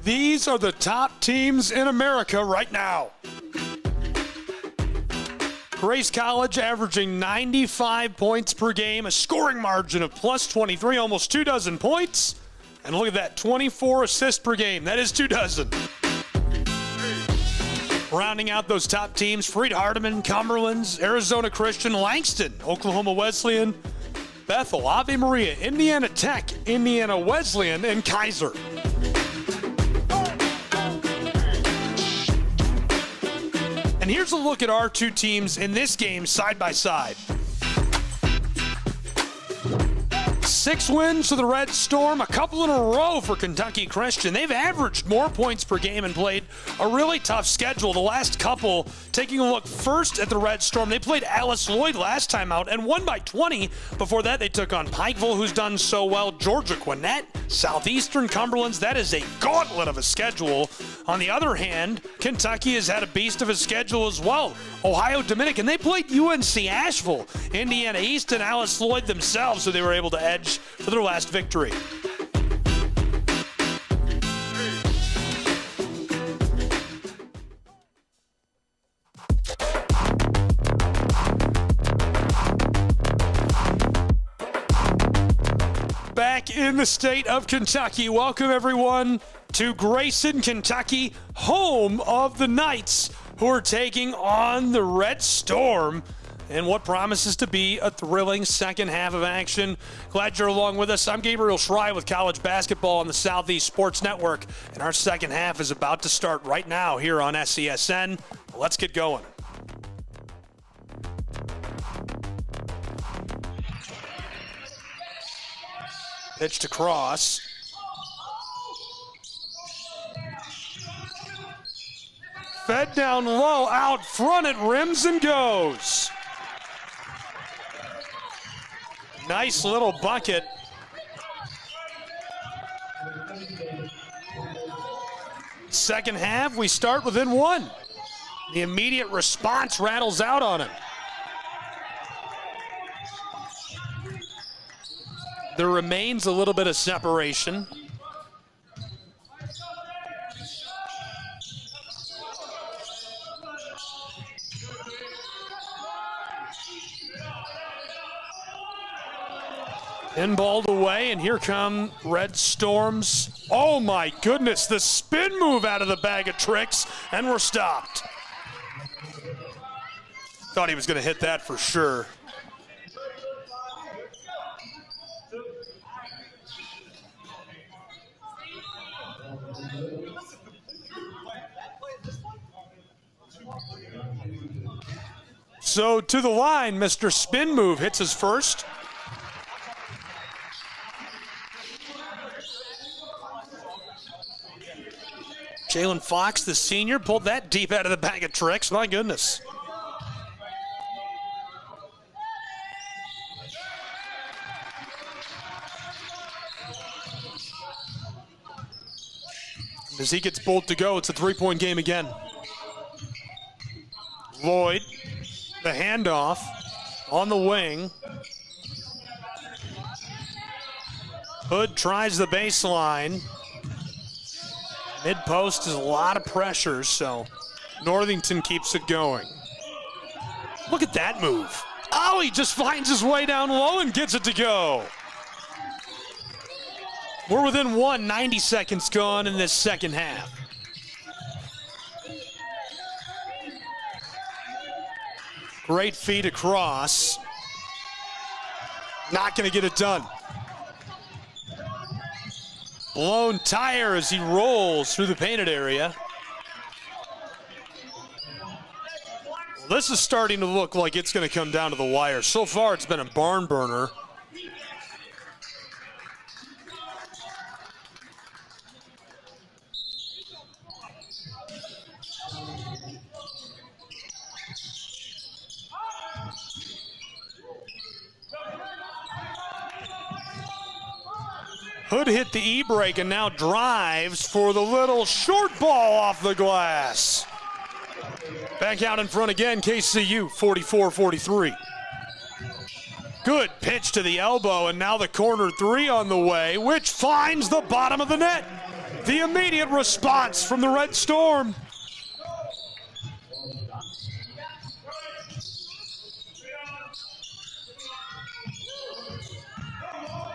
These are the top teams in America right now. Grace College averaging 95 points per game, a scoring margin of plus 23, almost 24 points. And look at that, 24 assists per game. That is 24. Rounding out those top teams, Freed Hardeman, Cumberlands, Arizona Christian, Langston, Oklahoma Wesleyan, Bethel, Ave Maria, Indiana Tech, Indiana Wesleyan, and Kaiser. And here's a look at our two teams in this game side by side. 6 wins for the Red Storm, a couple in a row for Kentucky Christian. They've averaged more points per game and played a really tough schedule. The last couple, taking a look first at the Red Storm, they played Alice Lloyd last time out and won by 20. Before that, they took on Pikeville, who's done so well, Georgia Gwinnett, Southeastern Cumberlands. That is a gauntlet of a schedule. On the other hand, Kentucky has had a beast of a schedule as well. Ohio Dominican, they played UNC Asheville, Indiana East, and Alice Lloyd themselves, so they were able to edge for their last victory. Back in the state of Kentucky, welcome everyone to Grayson, Kentucky, home of the Knights, who are taking on the Red Storm and what promises to be a thrilling second half of action. Glad you're along with us. I'm Gabriel Schrei with college basketball on the Southeast Sports Network, and our second half is about to start right now here on SESN. Let's get going. Pitched across. Fed down low, out front, it rims and goes. Nice little bucket. Second half, we start within one. The immediate response rattles out on him. There remains a little bit of separation. Pinballed away, and here come Red Storms. Oh my goodness, the spin move out of the bag of tricks, and we're stopped. Thought he was going to hit that for sure. So to the line, Mr. Spin Move hits his first. Jalen Fox, the senior, pulled that deep out of the bag of tricks. My goodness. As he gets both to go, it's a three-point game again. Lloyd, the handoff on the wing. Hood tries the baseline. Mid-post is a lot of pressure, so Northington keeps it going. Look at that move. Oh, he just finds his way down low and gets it to go. We're within 90 seconds gone in this second half. Great feed across. Not going to get it done. Blown tire as he rolls through the painted area. Well, this is starting to look like it's going to come down to the wire. So far, it's been a barn burner. Hood hit the E-brake and now drives for the little short ball off the glass. Back out in front again, KCU, 44-43. Good pitch to the elbow, and now the corner three on the way, which finds the bottom of the net. The immediate response from the Red Storm.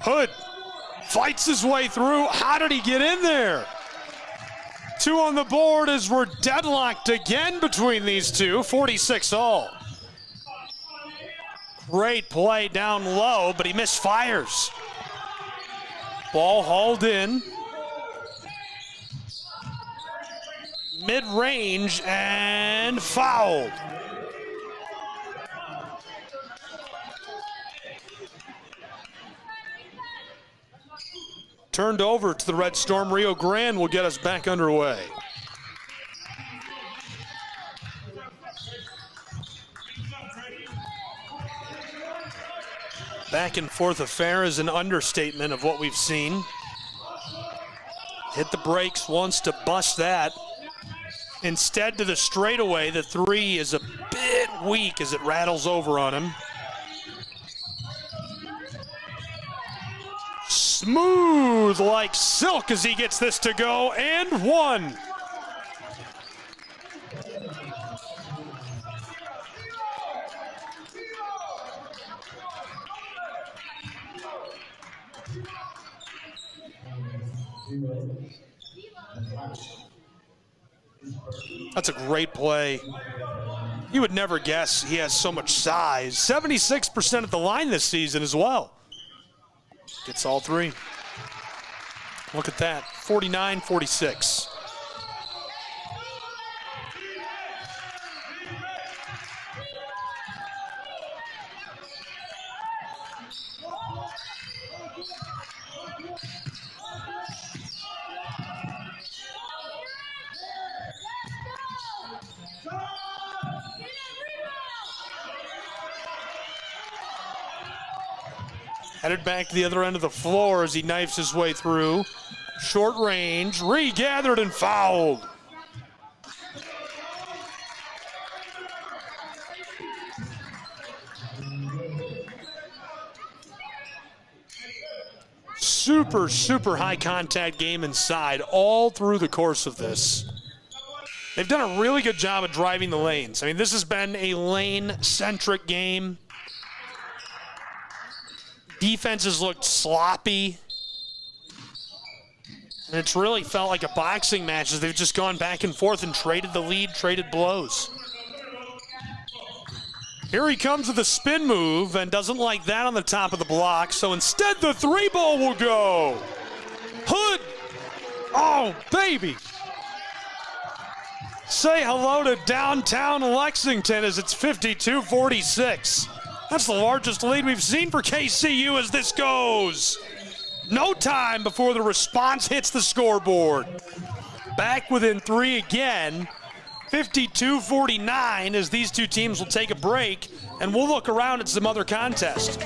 Hood fights his way through. How did he get in there? Two on the board as we're deadlocked again between these two, 46 all. Great play down low, but he misfires. Ball hauled in. Mid-range and fouled. Turned over to the Red Storm. Rio Grande will get us back underway. Back and forth affair is an understatement of what we've seen. Hit the brakes, wants to bust that. Instead to the straightaway, the three is a bit weak as it rattles over on him. Smooth like silk as he gets this to go, and one. That's a great play. You would never guess he has so much size. 76% at the line this season as well. Gets all three. Look at that, 49-46. Headed back to the other end of the floor as he knifes his way through. Short range, regathered and fouled. Super, super high contact game inside all through the course of this. They've done a really good job of driving the lanes. I mean, this has been a lane-centric game. Defenses looked sloppy. And it's really felt like a boxing match as they've just gone back and forth and traded the lead, traded blows. Here he comes with a spin move and doesn't like that on the top of the block, so instead the three ball will go. Hood, oh baby. Say hello to downtown Lexington as it's 52-46. That's the largest lead we've seen for KCU as this goes. No time before the response hits the scoreboard. Back within three again, 52-49 as these two teams will take a break, and we'll look around at some other contests.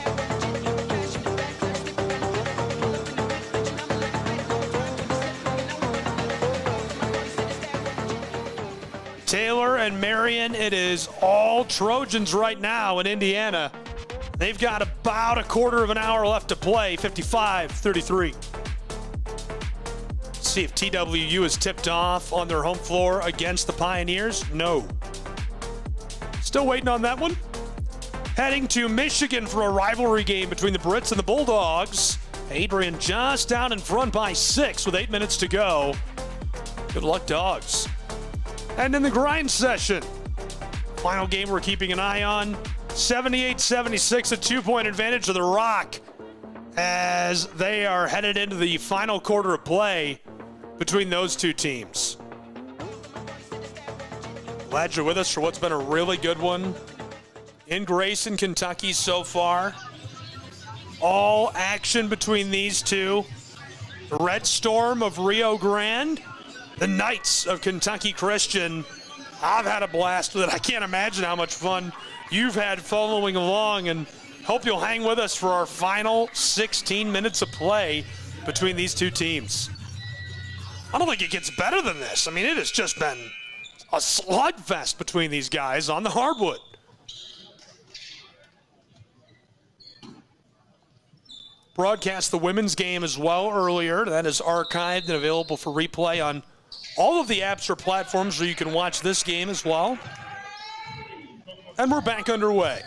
Taylor and Marion, it is all Trojans right now in Indiana. They've got about a quarter of an hour left to play, 55-33. See if TWU is tipped off on their home floor against the Pioneers. No. Still waiting on that one. Heading to Michigan for a rivalry game between the Brits and the Bulldogs. Adrian just down in front by 6 with 8 minutes to go. Good luck, Dogs. And in the grind session, final game we're keeping an eye on, 78-76, a 2-point advantage to the Rock as they are headed into the final quarter of play between those two teams. Glad you're with us for what's been a really good one in Grayson, Kentucky so far. All action between these two. The Red Storm of Rio Grande, the Knights of Kentucky Christian. I've had a blast with it. I can't imagine how much fun you've had following along, and hope you'll hang with us for our final 16 minutes of play between these two teams. I don't think it gets better than this. I mean, it has just been a slugfest between these guys on the hardwood. Broadcast the women's game as well earlier. That is archived and available for replay on all of the apps or platforms where you can watch this game as well. And we're back underway.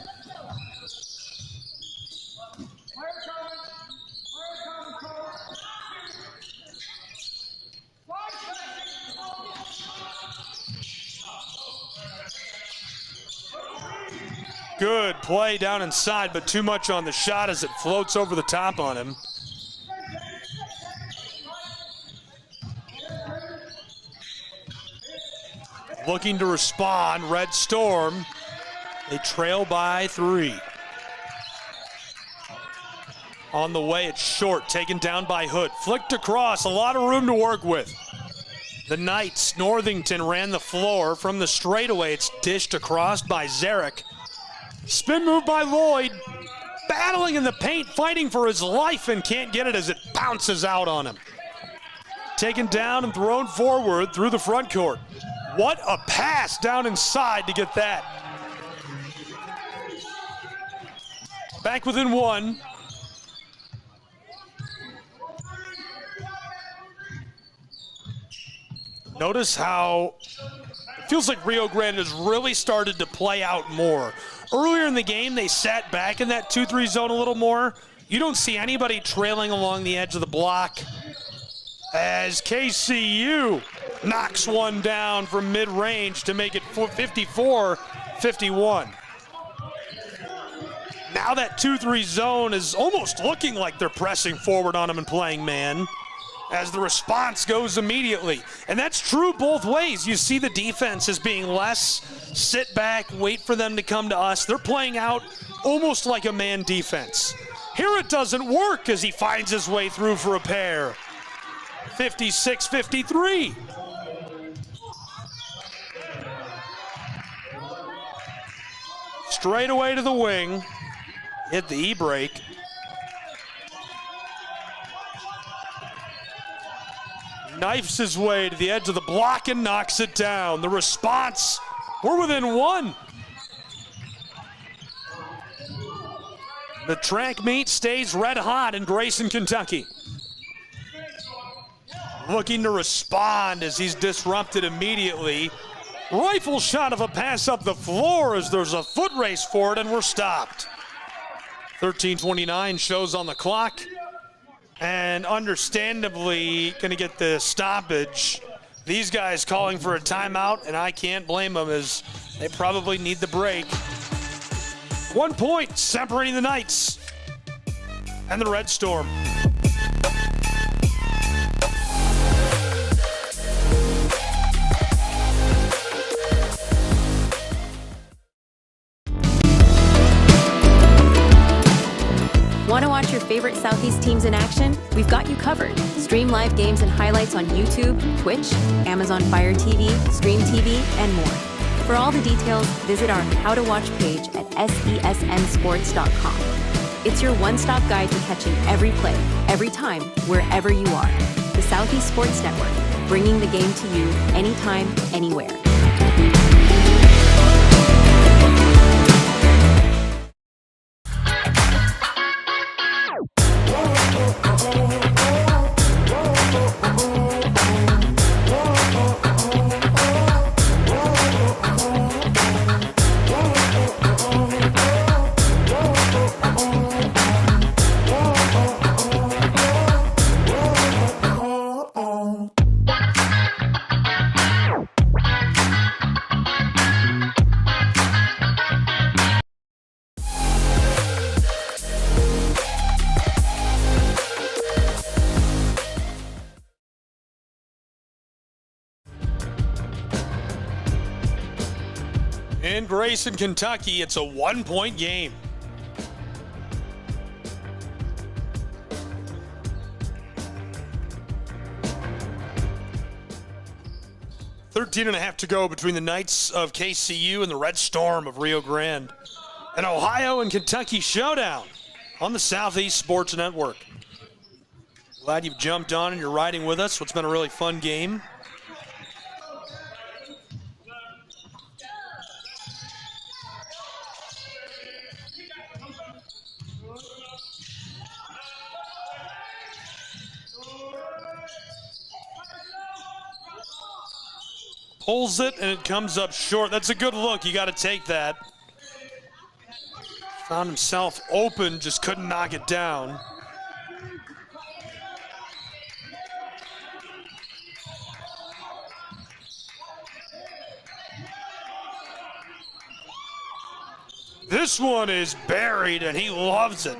Good play down inside, but too much on the shot as it floats over the top on him. Looking to respond, Red Storm. They trail by 3. On the way, it's short, taken down by Hood. Flicked across, a lot of room to work with. The Knights, Northington ran the floor. From the straightaway, it's dished across by Zarek. Spin move by Lloyd. Battling in the paint, fighting for his life, and can't get it as it bounces out on him. Taken down and thrown forward through the front court. What a pass down inside to get that. Back within 1. Notice how it feels like Rio Grande has really started to play out more. Earlier in the game, they sat back in that 2-3 zone a little more. You don't see anybody trailing along the edge of the block as KCU knocks one down from mid-range to make it 54-51. Now that 2-3 zone is almost looking like they're pressing forward on them and playing man, as the response goes immediately. And that's true both ways. You see the defense as being less sit back, wait for them to come to us. They're playing out almost like a man defense. Here it doesn't work as he finds his way through for a pair. 56-53. Straight away to the wing. Hit the E-break. Knifes his way to the edge of the block and knocks it down. The response, we're within 1. The track meet stays red hot in Grayson, Kentucky. Looking to respond as he's disrupted immediately. Rifle shot of a pass up the floor as there's a foot race for it, and we're stopped. 13:29 shows on the clock. And understandably going to get the stoppage. These guys calling for a timeout, and I can't blame them as they probably need the break. 1 point separating the Knights and the Red Storm.
Want to watch your favorite Southeast teams in action? We've got you covered. Stream live games and highlights on YouTube, Twitch, Amazon Fire TV, Stream TV, and more. For all the details, visit our How to Watch page at sesnsports.com. It's your one-stop guide to catching every play, every time, wherever you are. The Southeast Sports Network, bringing the game to you anytime, anywhere.
In Grayson, Kentucky, it's a 1-point game. Thirteen and a half to go between the Knights of KCU and the Red Storm of Rio Grande. An Ohio and Kentucky showdown on the Southeast Sports Network. Glad you've jumped on and you're riding with us. What's been a really fun game. Pulls it and it comes up short. That's a good look. You got to take that. Found himself open, just couldn't knock it down. This one is buried and he loves it.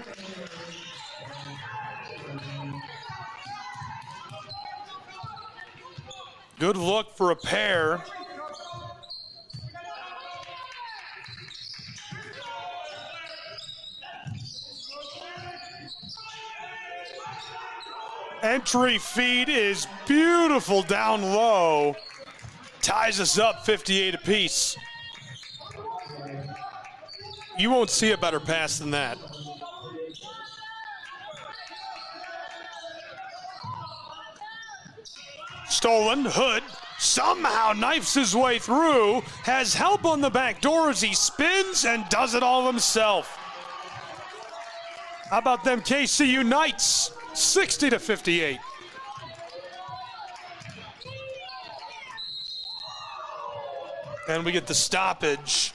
Good look for a pair. Entry feed is beautiful down low. Ties us up 58 apiece. You won't see a better pass than that. Stolen, Hood somehow knifes his way through, has help on the back door as he spins and does it all himself. How about them KCU Knights? 60-58. And we get the stoppage.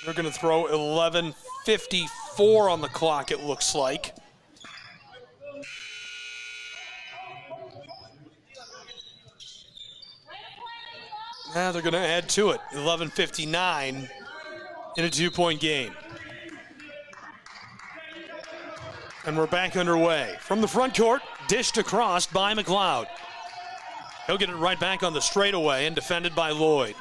They're going to throw 11:54 on the clock, it looks like. Now they're going to add to it. 11:59 in a 2-point game. And we're back underway. From the front court, dished across by McLeod. He'll get it right back on the straightaway and defended by Lloyd.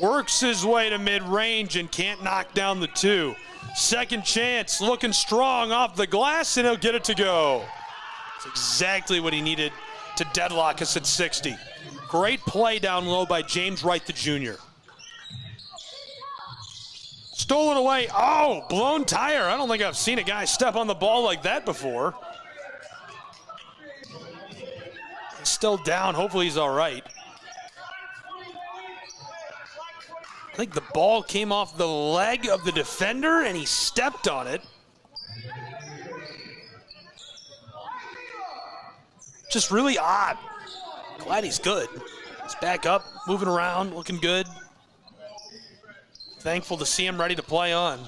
Works his way to mid-range and can't knock down the two. Second chance, looking strong off the glass, and he'll get it to go. That's exactly what he needed to deadlock us at 60. Great play down low by James Wright, the junior. Stolen away. Oh, blown tire. I don't think I've seen a guy step on the ball like that before. He's still down. Hopefully he's all right. I think the ball came off the leg of the defender and he stepped on it. Just really odd. Glad he's good. He's back up, moving around, looking good. Thankful to see him ready to play on.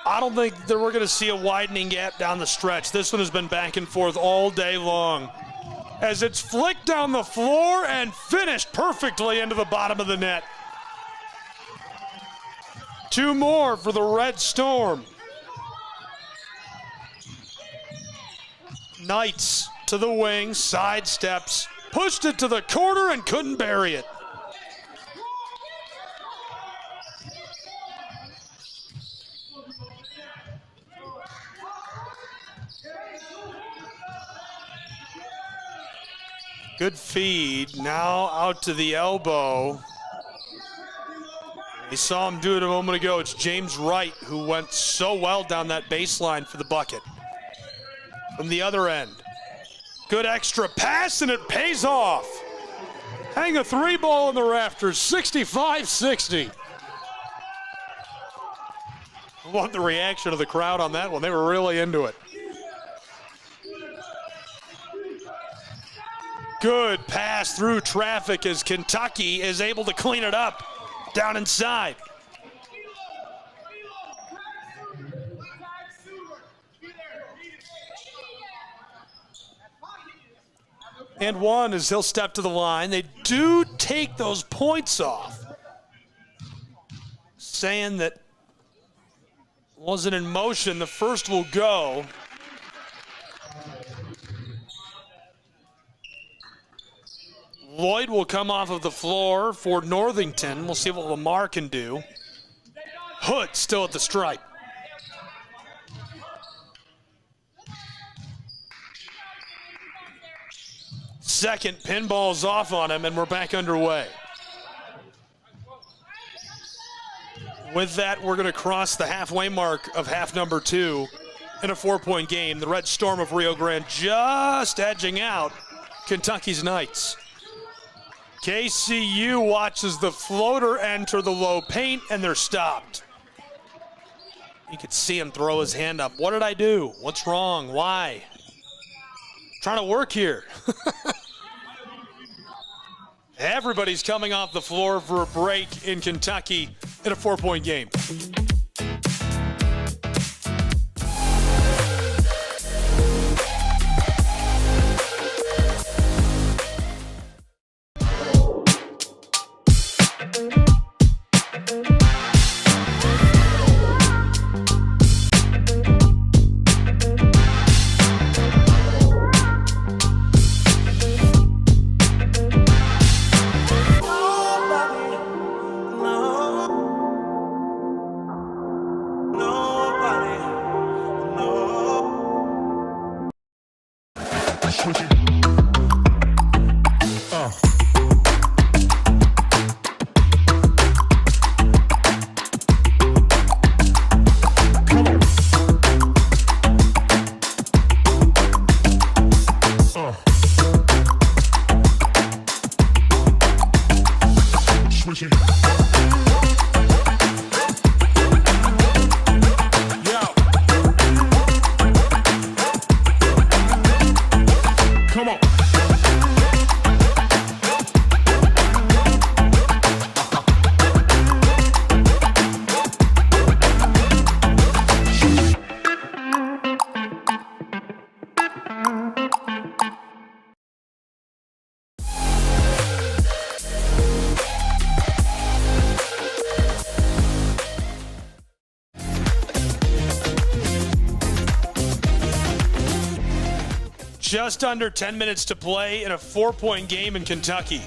I don't think that we're going to see a widening gap down the stretch. This one has been back and forth all day long. As it's flicked down the floor and finished perfectly into the bottom of the net. Two more for the Red Storm. Knights to the wing, side steps, pushed it to the corner and couldn't bury it. Good feed, now out to the elbow. We saw him do it a moment ago. It's James Wright who went so well down that baseline for the bucket. From the other end. Good extra pass, and it pays off. Hang a three ball in the rafters, 65-60. I want the reaction of the crowd on that one. They were really into it. Good pass through traffic as Kentucky is able to clean it up down inside. And one as he'll step to the line. They do take those points off. Saying that wasn't in motion. The first will go. Lloyd will come off of the floor for Northington. We'll see what Lamar can do. Hood still at the stripe. Second pinball's off on him, and we're back underway. With that, we're going to cross the halfway mark of half number 2 in a 4-point game. The Red Storm of Rio Grande just edging out Kentucky's Knights. KCU watches the floater enter the low paint, and they're stopped. You could see him throw his hand up. What did I do? What's wrong? Why? Trying to work here. Everybody's coming off the floor for a break in Kentucky in a 4-point game. Just under 10 minutes to play in a 4-point game in Kentucky.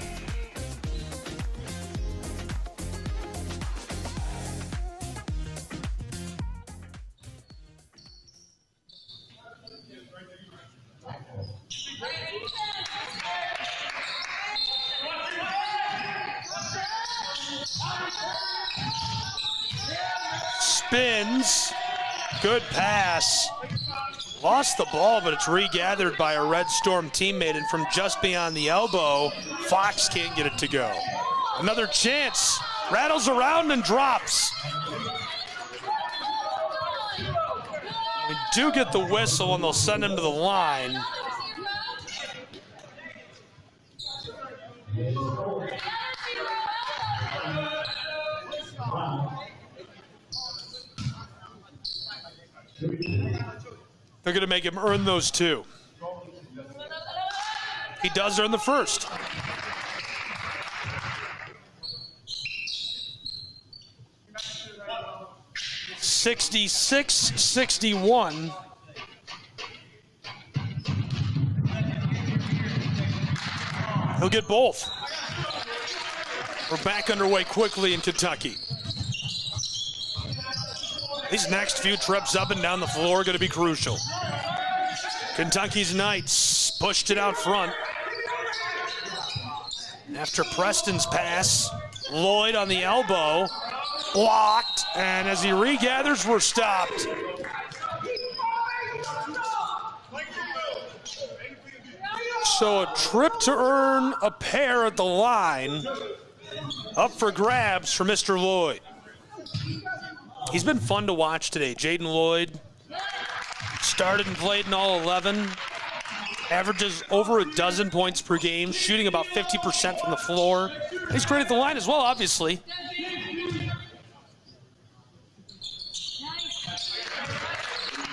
Spins. Good pass. Lost the ball, but it's regathered by a Red Storm teammate, and from just beyond the elbow, Fox can't get it to go. Another chance. Rattles around and drops. We do get the whistle, and they'll send him to the line. They're going to make him earn those two. He does earn the first. (66-61). He'll get both. We're back underway quickly in Kentucky. These next few trips up and down the floor are going to be crucial. Kentucky's Knights pushed it out front. After Preston's pass, Lloyd on the elbow. blocked, and as he regathers, we're stopped. So a trip to earn a pair at the line, up for grabs for Mr. Lloyd. He's been fun to watch today. Jaden Lloyd started and played in all 11. Averages over a dozen points per game, shooting about 50% from the floor. He's great at the line as well, obviously.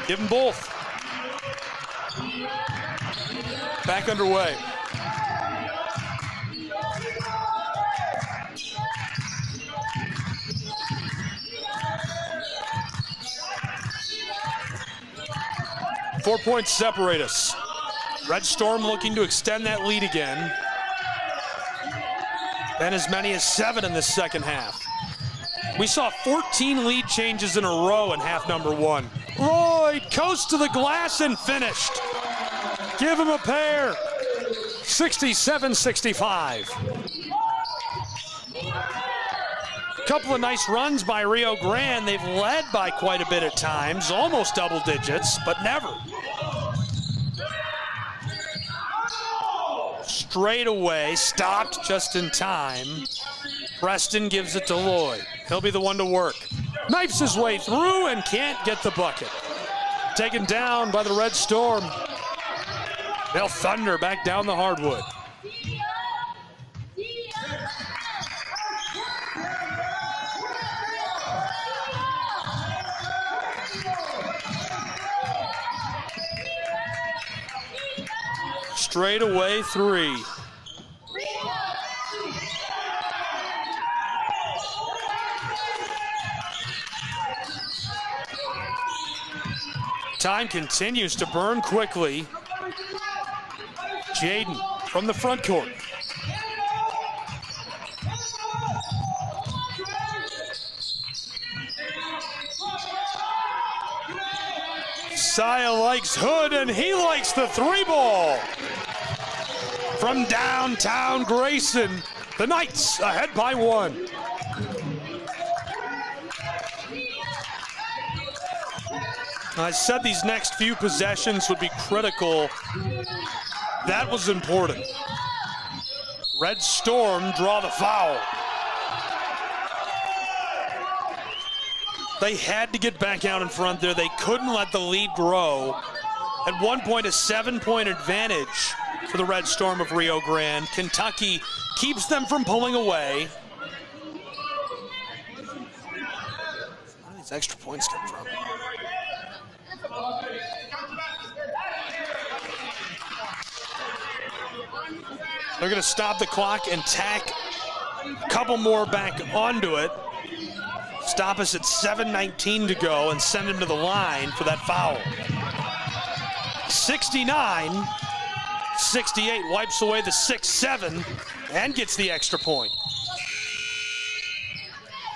Give them both. Back underway. Four points separate us. Red Storm looking to extend that lead again. And as many as 7 in the second half. We saw 14 lead changes in a row in half number 1. Lloyd coast to the glass and finished. Give him a pair. 67-65. Couple of nice runs by Rio Grande. They've led by quite a bit at times, almost double digits, but never. Straight away, stopped just in time. Preston gives it to Lloyd. He'll be the one to work. Knifes his way through and can't get the bucket. Taken down by the Red Storm. They'll thunder back down the hardwood. Straight away 3. Time continues to burn quickly. Jaden from the front court. Saya likes Hood, and he likes the 3-ball. From downtown Grayson, the Knights ahead by 1. I said these next few possessions would be critical. That was important. Red Storm draw the foul. They had to get back out in front there. They couldn't let the lead grow. At one point, a 7-point advantage for the Red Storm of Rio Grande. Kentucky keeps them from pulling away. Where do these extra points come from? They're going to stop the clock and tack a couple more back onto it. Stop us at 7:19 to go and send him to the line for that foul. 69-68, wipes away the 6-7 and gets the extra point.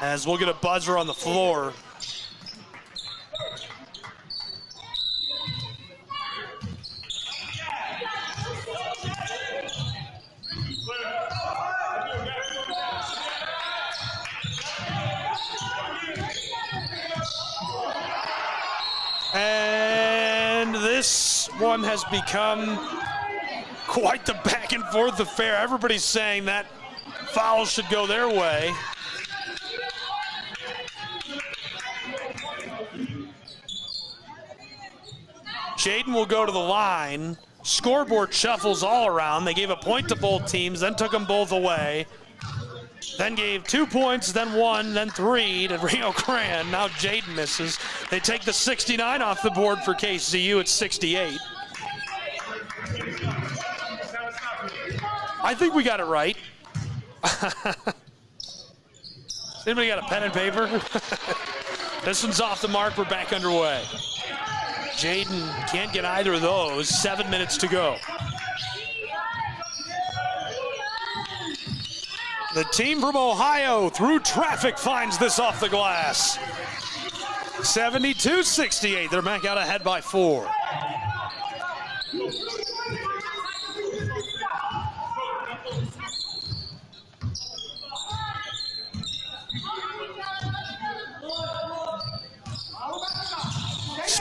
As we'll get a buzzer on the floor. And this one has become quite the back and forth affair. Everybody's saying that foul should go their way. Jaden will go to the line. Scoreboard shuffles all around. They gave a point to both teams, then took them both away. Then gave 2 points, then 1, then 3 to Rio Grande. Now Jaden misses. They take the 69 off the board for KCU at 68. I think we got it right. Anybody got a pen and paper? This one's off the mark. We're back underway. Jaden can't get either of those. 7 minutes to go. The team from Ohio, through traffic, finds this off the glass. 72-68. They're back out ahead by 4.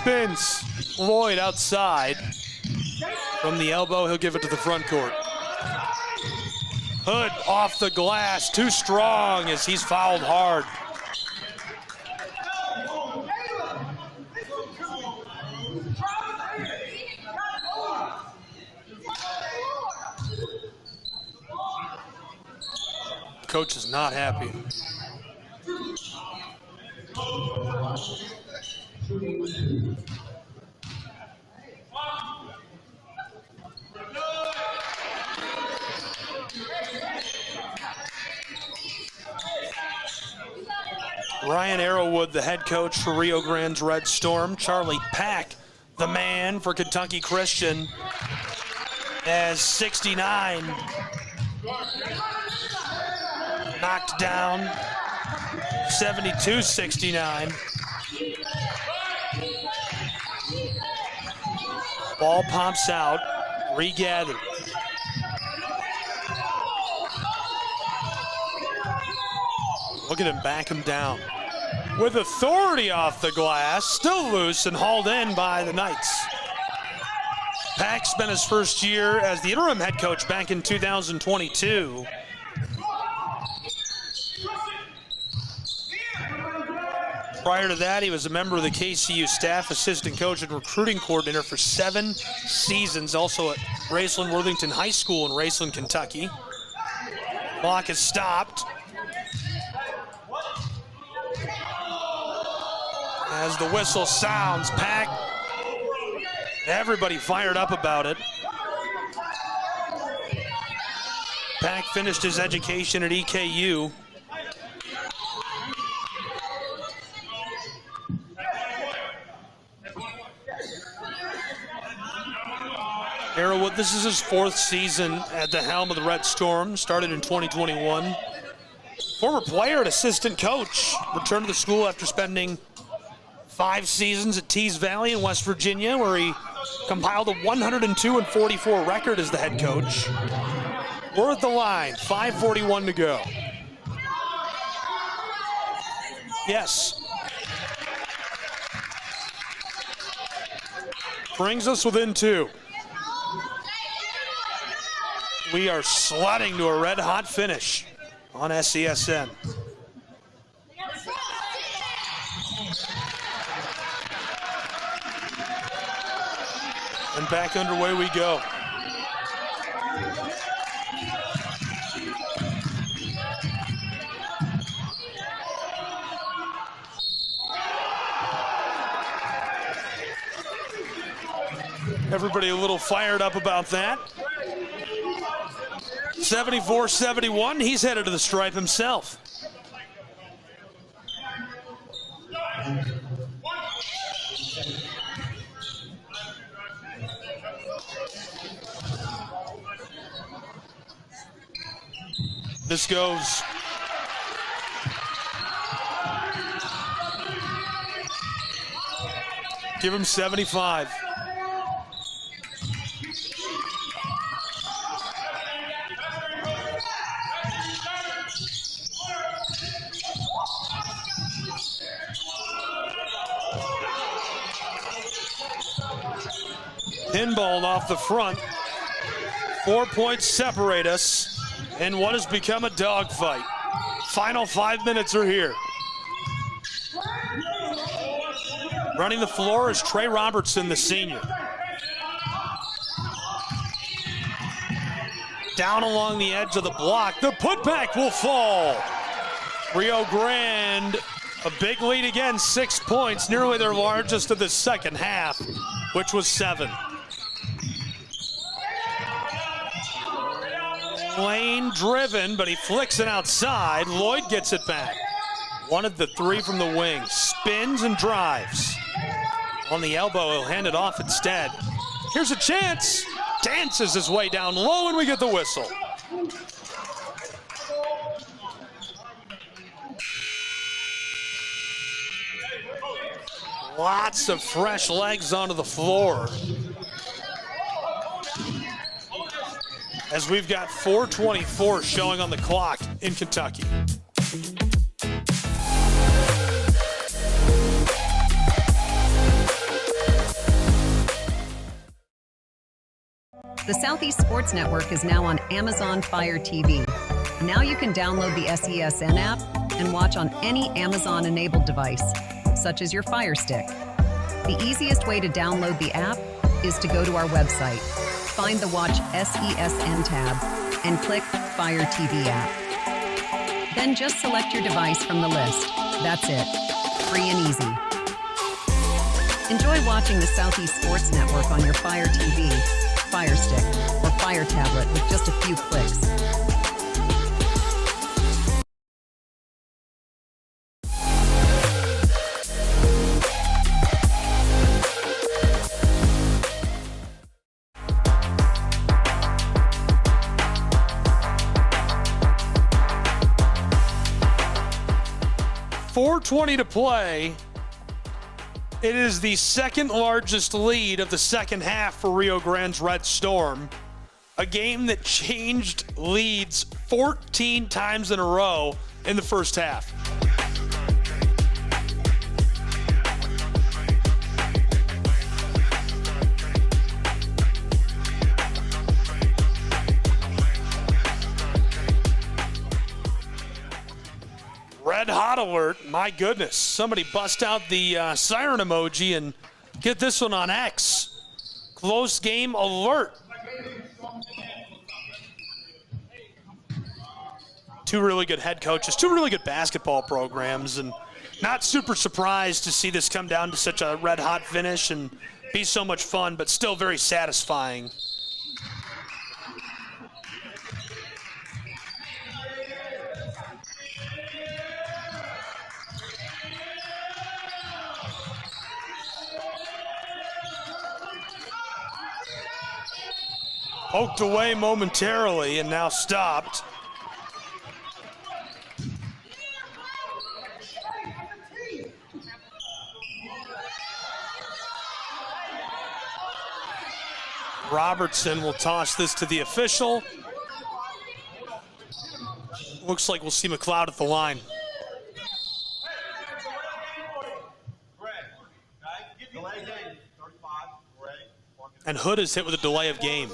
spins. Lloyd outside. From the elbow, he'll give it to the front court. Hood off the glass, too strong as he's fouled hard. Coach is not happy. Ryan Arrowwood, the head coach for Rio Grande's Red Storm. Charlie Pack, the man for Kentucky Christian, as 69. Knocked down, 72-69. Ball pops out, regathered. Look at him back him down. With authority off the glass, still loose and hauled in by the Knights. Pack spent his first year as the interim head coach back in 2022. Prior to that, he was a member of the KCU staff, assistant coach and recruiting coordinator for 7 seasons, also at Raceland Worthington High School in Raceland, Kentucky. Clock is stopped. As the whistle sounds, Pack, everybody fired up about it. Pack finished his education at EKU. Arrowwood, this is his 4th season at the helm of the Red Storm, started in 2021. Former player and assistant coach, returned to the school after spending 5 seasons at Tees Valley in West Virginia, where he compiled a 102-44 record as the head coach. We're at the line, 5:41 to go. Yes. Brings us within 2. We are sledding to a red-hot finish on SESN. And back underway we go. Everybody a little fired up about that. 74-71, he's headed to the stripe himself. This goes. Give him 75. Pinball off the front. 4 points separate us in what has become a dogfight. Final 5 minutes are here. Running the floor is Trey Robertson, the senior. Down along the edge of the block. The putback will fall. Rio Grande, a big lead again, 6 points, nearly their largest of the second half, which was 7. Lane driven, but he flicks it outside. Lloyd gets it back. Wanted the 3 from the wing. Spins and drives. On the elbow, he'll hand it off instead. Here's a chance. Dances his way down low, and we get the whistle. Lots of fresh legs onto the floor. As we've got 4:24 showing on the clock in Kentucky.
The Southeast Sports Network is now on Amazon Fire TV. Now you can download the SESN app and watch on any Amazon-enabled device, such as your Fire Stick. The easiest way to download the app is to go to our website, find the Watch SESN tab, and click Fire TV app. Then just select your device from the list. That's it. Free and easy. Enjoy watching the Southeast Sports Network on your Fire TV, Fire Stick, or Fire tablet with just a few clicks.
.420 to play. It is the second largest lead of the second half for Rio Grande's Red Storm. A game that changed leads 14 times in a row in the first half. Red hot alert, my goodness. Somebody bust out the siren emoji and get this one on X. Close game alert. Two really good head coaches, two really good basketball programs, and not super surprised to see this come down to such a red hot finish and be so much fun, but still very satisfying. Poked away momentarily and now stopped. Robertson will toss this to the official. Looks like we'll see McLeod at the line. And Hood is hit with a delay of game.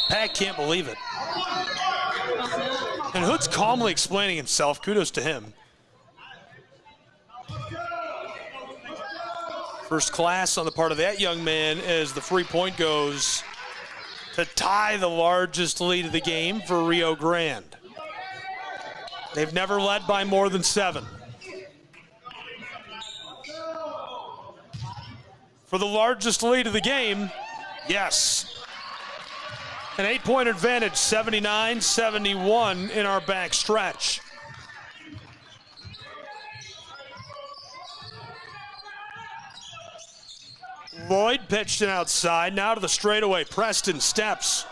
Pat can't believe it. And Hood's calmly explaining himself. Kudos to him. First class on the part of that young man as the free point goes to tie the largest lead of the game for Rio Grande. They've never led by more than 7. For the largest lead of the game, yes. An 8-point advantage, 79-71 in our back stretch. Lloyd pitched it outside, now to the straightaway. Preston steps,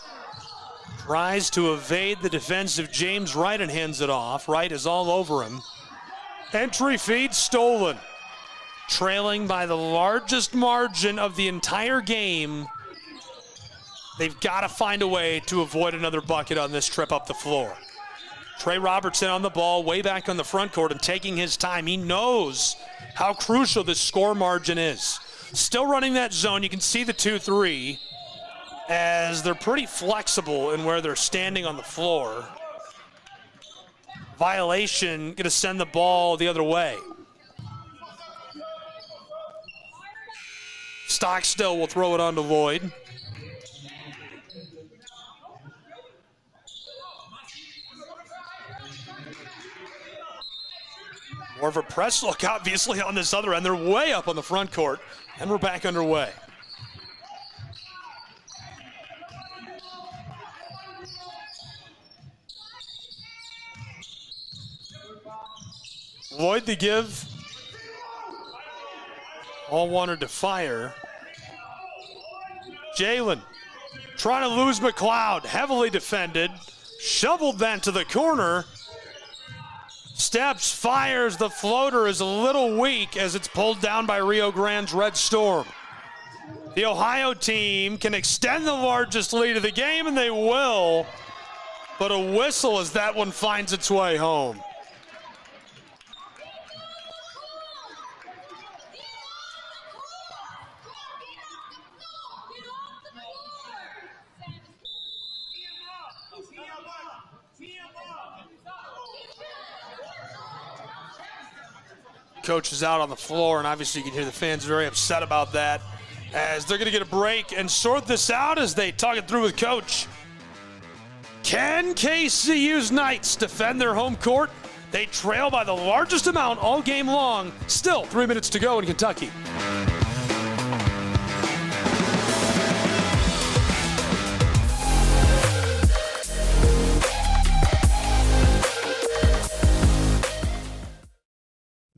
tries to evade the defensive James Wright and hands it off. Wright is all over him. Entry feed stolen. Trailing by the largest margin of the entire game. They've got to find a way to avoid another bucket on this trip up the floor. Trey Robertson on the ball, way back on the front court and taking his time. He knows how crucial this score margin is. Still running that zone. You can see the 2-3 as they're pretty flexible in where they're standing on the floor. Violation going to send the ball the other way. Stockstill will throw it on to Lloyd. More of a press look, obviously, on this other end. They're way up on the front court, and we're back underway. Lloyd the give. All wanted to fire. Jalen trying to lose McLeod. Heavily defended. Shoveled that to the corner. Steps, fires. The floater is a little weak as it's pulled down by Rio Grande's Red Storm. The Ohio team can extend the largest lead of the game, and they will. But a whistle as that one finds its way home. coach is out on the floor, and obviously you can hear the fans very upset about that, as they're going to get a break and sort this out as they talk it through with coach. Can KCU's Knights defend their home court? They trail by the largest amount all game long. Still 3 minutes to go in Kentucky.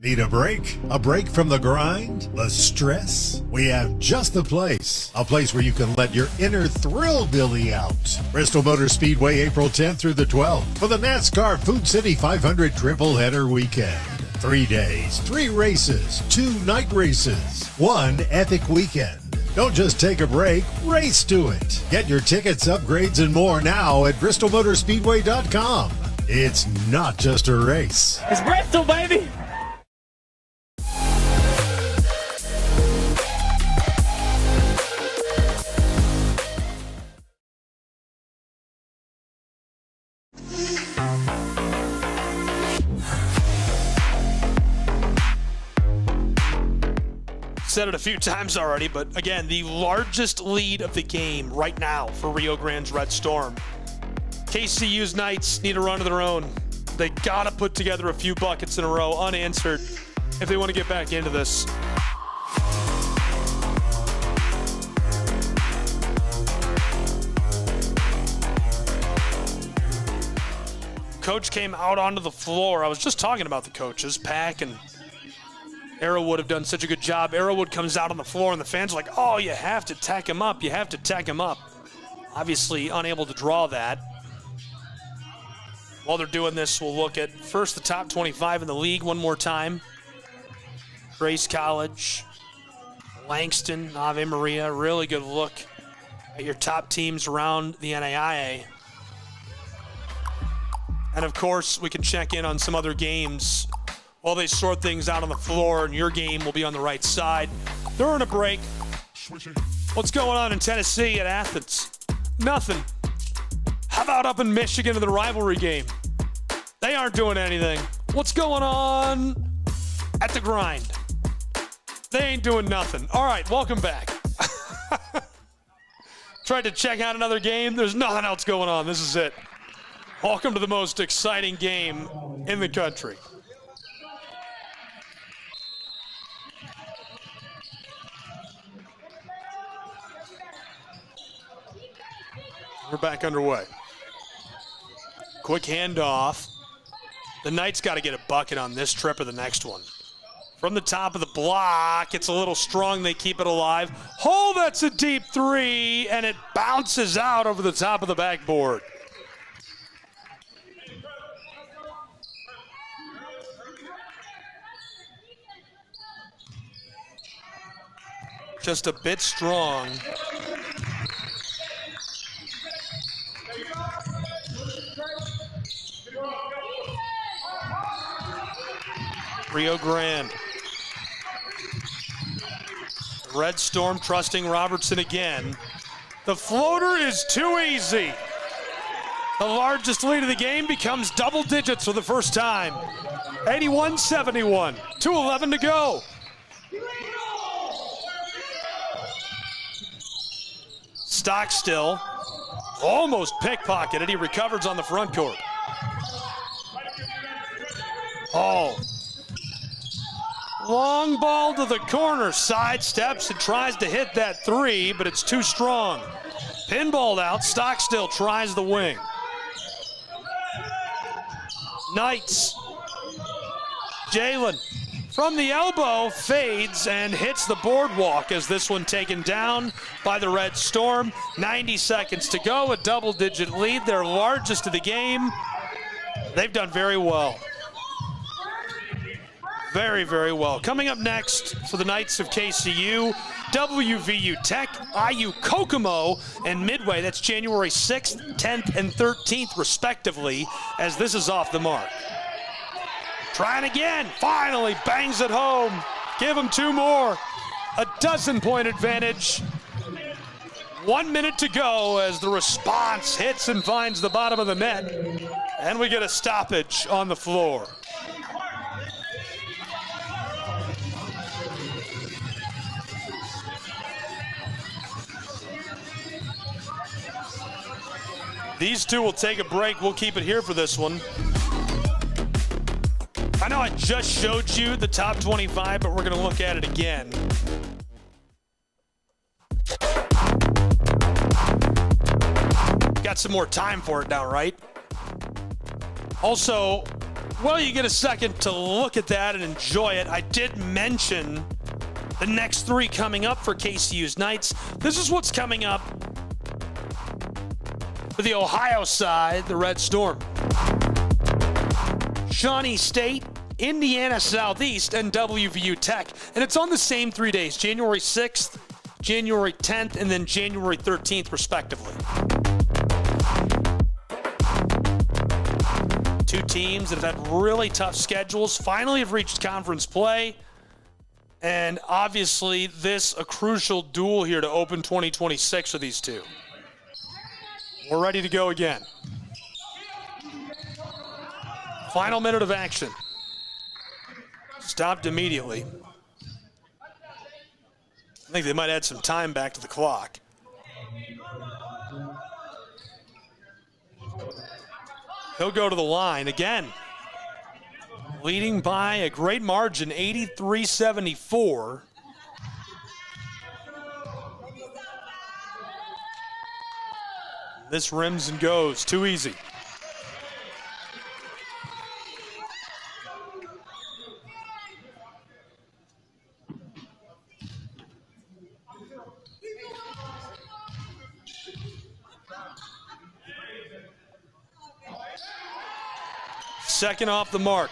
Need a break? A break from the grind? The stress? We have just the place. A place where you can let your inner thrill-dilly out. Bristol Motor Speedway, April 10th through the 12th for the NASCAR Food City 500 Triple Header Weekend. 3 days, 3 races, 2 night races, 1 epic weekend. Don't just take a break, race to it. Get your tickets, upgrades, and more now at BristolMotorspeedway.com. It's not just a race.
It's Bristol, baby!
Said it a few times already, but again, the largest lead of the game right now for Rio Grande's Red Storm. KCU's Knights need a run of their own. They gotta put together a few buckets in a row unanswered if they want to get back into this. Coach came out onto the floor. I was just talking about the coaches, Pack and Arrowwood have done such a good job. Arrowwood comes out on the floor, and the fans are like, oh, you have to tack him up. You have to tack him up. Obviously unable to draw that. While they're doing this, we'll look at first the top 25 in the league one more time. Grace College, Langston, Ave Maria. Really good look at your top teams around the NAIA. And, of course, we can check in on some other games while they sort things out on the floor, and your game will be on the right side. They're in a break. What's going on in Tennessee at Athens? Nothing. How about up in Michigan in the rivalry game? They aren't doing anything. What's going on at the Grind? They ain't doing nothing. All right, welcome back. Tried to check out another game. There's nothing else going on. This is it. Welcome to the most exciting game in the country. We're back underway. Quick handoff. The Knights got to get a bucket on this trip or the next one. From the top of the block, it's a little strong. They keep it alive. Oh, that's a deep three, and it bounces out over the top of the backboard. Just a bit strong. Rio Grande. Red Storm trusting Robertson again. The floater is too easy. The largest lead of the game becomes double digits for the first time. 81-71, 2:11 to go. Stockstill almost pickpocketed. He recovers on the front court. Oh. Long ball to the corner, sidesteps and tries to hit that three, but it's too strong. Pinballed out, Stockstill tries the wing. Knights. Jalen from the elbow fades and hits the boardwalk as this one taken down by the Red Storm. 90 seconds to go, a double-digit lead, their largest of the game. They've done very well. Very, very well. Coming up next for the Knights of KCU, WVU Tech, IU Kokomo, and Midway. That's January 6th, 10th, and 13th, respectively, as this is off the mark. Trying again. Finally bangs it home. Give them two more. A 12-point advantage. 1 minute to go as the response hits and finds the bottom of the net. And we get a stoppage on the floor. These two will take a break. We'll keep it here for this one. I know I just showed you the top 25, but we're going to look at it again. Got some more time for it now, right? Also, while you get a second to look at that and enjoy it, I did mention the next three coming up for KCU's Knights. This is what's coming up for the Ohio side, the Red Storm. Shawnee State, Indiana Southeast, and WVU Tech. And it's on the same 3 days, January 6th, January 10th, and then January 13th, respectively. Two teams that have had really tough schedules finally have reached conference play. And obviously, this a crucial duel here to open 2026 for these two. We're ready to go again. Final minute of action. Stopped immediately. I think they might add some time back to the clock. He'll go to the line again. Leading by a great margin, 83-74. This rims and goes, too easy. Second off the mark.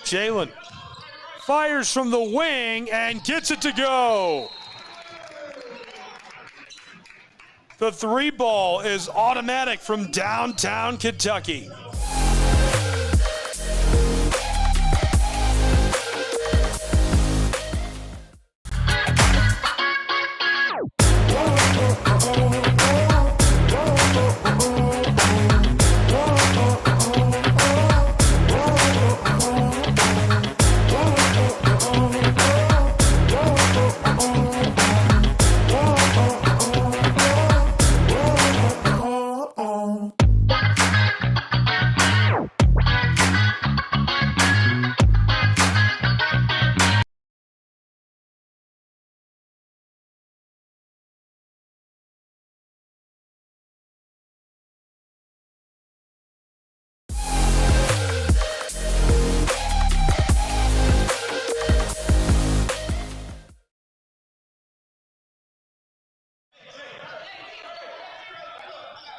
Jalen fires from the wing and gets it to go. The three ball is automatic from downtown Kentucky.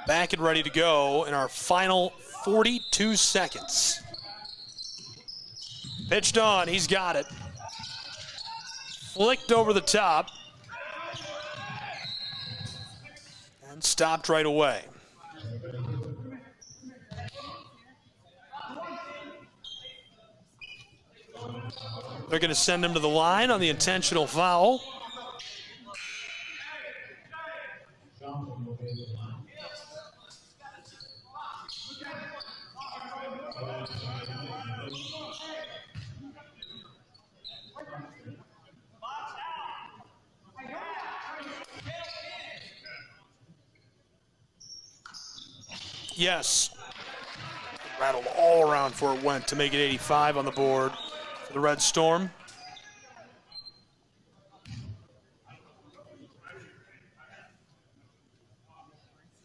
Back and ready to go in our final 42 seconds. Pitched on, he's got it. Flicked over the top. And stopped right away. They're going to send him to the line on the intentional foul. Yes. Rattled all around before it went to make it 85 on the board for the Red Storm.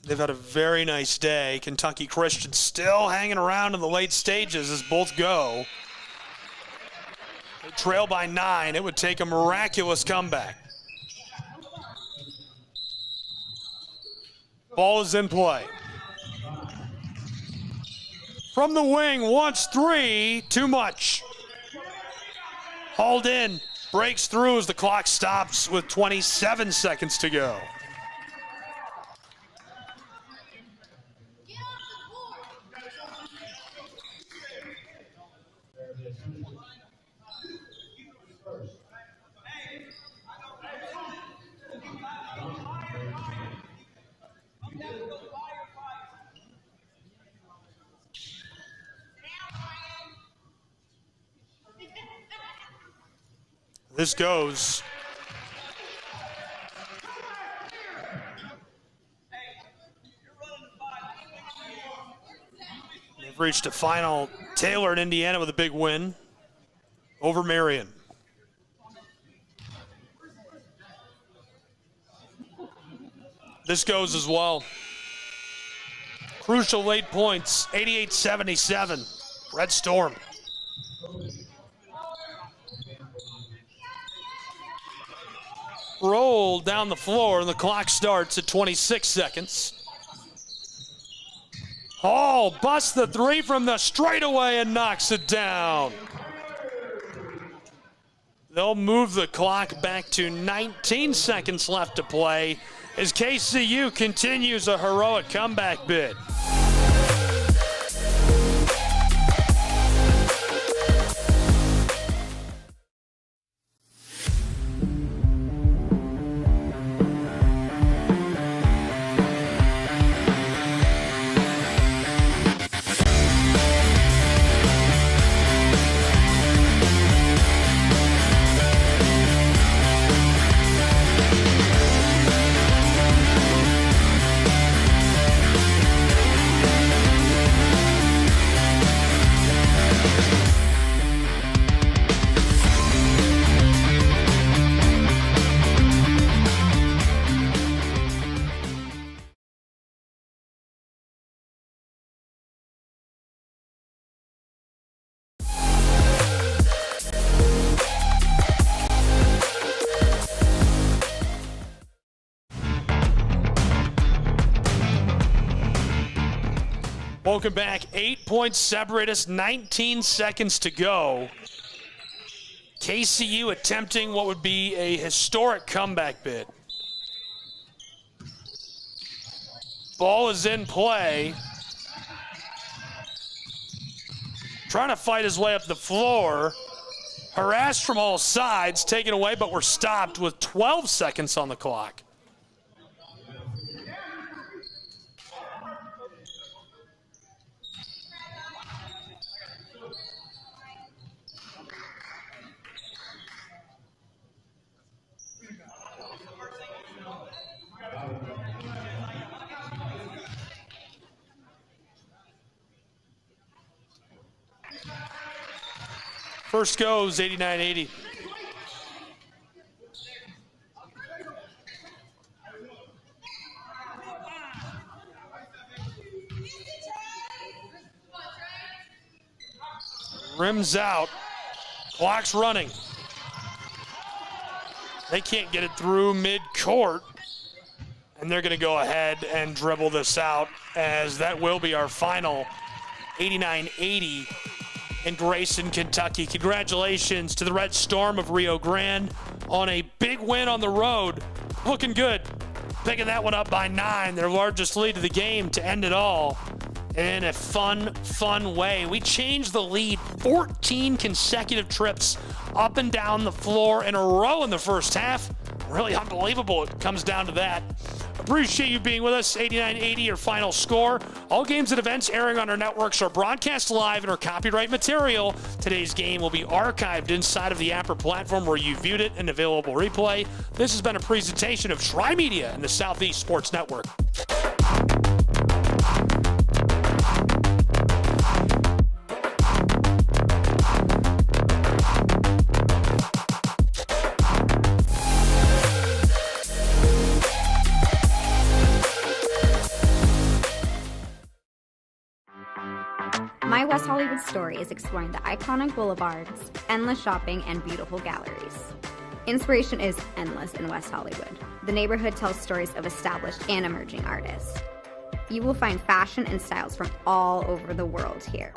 They've had a very nice day. Kentucky Christian still hanging around in the late stages as both go. They trail by 9. It would take a miraculous comeback. Ball is in play. From the wing, wants 3, too much. Hauled in, breaks through as the clock stops with 27 seconds to go. This goes. They've reached a final. Taylor in Indiana with a big win over Marion. This goes as well. Crucial late points, 88-77. Red Storm. Roll down the floor, and the clock starts at 26 seconds. Hall busts the three from the straightaway and knocks it down. They'll move the clock back to 19 seconds left to play as KCU continues a heroic comeback bid. Welcome back. 8 points separate us, 19 seconds to go. KCU attempting what would be a historic comeback bid. Ball is in play. Trying to fight his way up the floor. Harassed from all sides, taken away, but we're stopped with 12 seconds on the clock. First goes 89-80. Rims out. Clock's running. They can't get it through mid-court. And they're going to go ahead and dribble this out, as that will be our final 89-80 in Grayson, Kentucky. Congratulations to the Red Storm of Rio Grande on a big win on the road. Looking good. Picking that one up by 9, their largest lead of the game to end it all in a fun way. We changed the lead 14 consecutive trips up and down the floor in a row in the first half. Really unbelievable it comes down to that. Appreciate you being with us. 89-80, your final score. All games and events airing on our networks are broadcast live and are copyright material. Today's game will be archived inside of the Apper platform where you viewed it and available replay. This has been a presentation of Tri-Media and the Southeast Sports Network.
My West Hollywood story is exploring the iconic boulevards, endless shopping, and beautiful galleries. Inspiration is endless in West Hollywood. The neighborhood tells stories of established and emerging artists. You will find fashion and styles from all over the world here.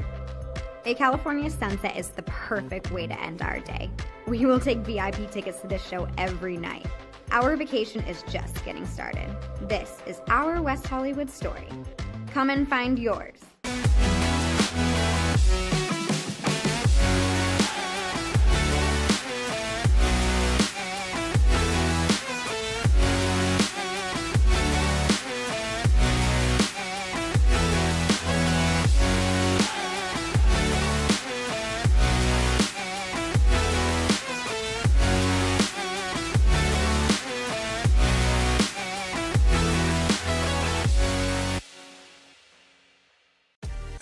A California sunset is the perfect way to end our day. We will take VIP tickets to this show every night. Our vacation is just getting started. This is our West Hollywood story. Come and find yours.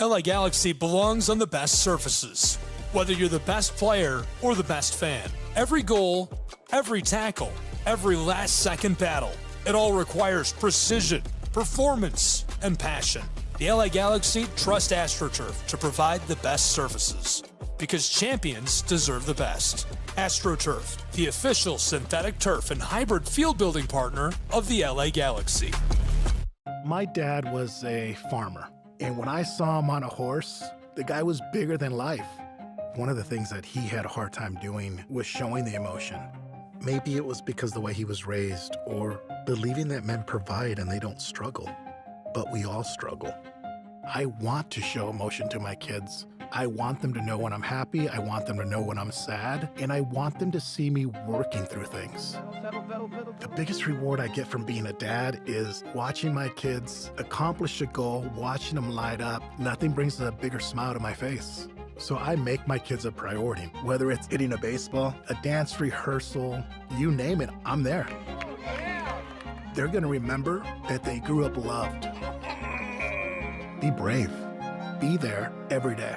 LA Galaxy belongs on the best surfaces. Whether you're the best player or the best fan, every goal, every tackle, every last-second battle, it all requires precision, performance, and passion. The LA Galaxy trust AstroTurf to provide the best surfaces, because champions deserve the best. AstroTurf, the official synthetic turf and hybrid field building partner of the LA Galaxy.
My dad was a farmer, and when I saw him on a horse, the guy was bigger than life. One of the things that he had a hard time doing was showing the emotion. Maybe it was because the way he was raised, or believing that men provide and they don't struggle. But we all struggle. I want to show emotion to my kids. I want them to know when I'm happy, I want them to know when I'm sad, and I want them to see me working through things. The biggest reward I get from being a dad is watching my kids accomplish a goal, watching them light up. Nothing brings a bigger smile to my face. So I make my kids a priority. Whether it's hitting a baseball, a dance rehearsal, you name it, I'm there. They're gonna remember that they grew up loved. Be brave. Be there every day.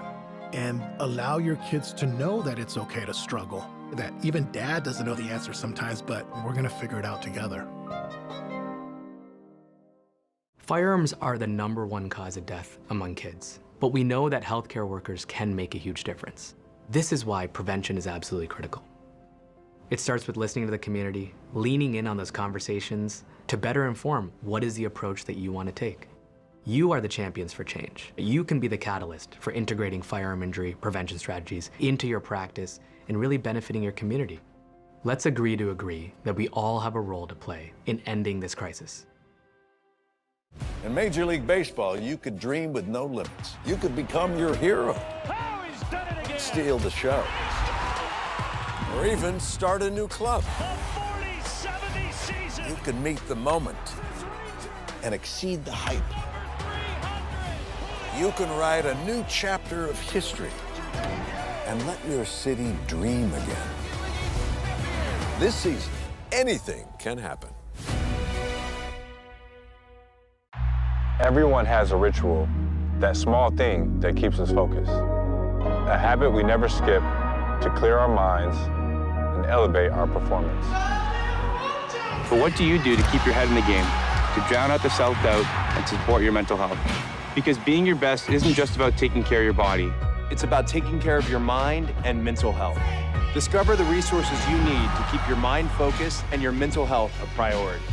And allow your kids to know that it's okay to struggle. That even dad doesn't know the answer sometimes, but we're gonna figure it out together.
Firearms are the #1 cause of death among kids, but we know that healthcare workers can make a huge difference. This is why prevention is absolutely critical. It starts with listening to the community, leaning in on those conversations to better inform what is the approach that you want to take. You are the champions for change. You can be the catalyst for integrating firearm injury prevention strategies into your practice and really benefiting your community. Let's agree to agree that we all have a role to play in ending this crisis.
In Major League Baseball, you could dream with no limits. You could become your hero.
Oh, he's done it again.
Steal the show. Or even start a new club.
The 40-70 season.
You can meet the moment and exceed the hype. You can write a new chapter of history and let your city dream again. This season, anything can happen.
Everyone has a ritual, that small thing that keeps us focused. A habit we never skip to clear our minds and elevate our performance. But what do you do to keep your head in the game, to drown out the self-doubt and support your mental health? Because being your best isn't just about taking care of your body.
It's about taking care of your mind and mental health. Discover the resources you need to keep your mind focused and your mental health a priority.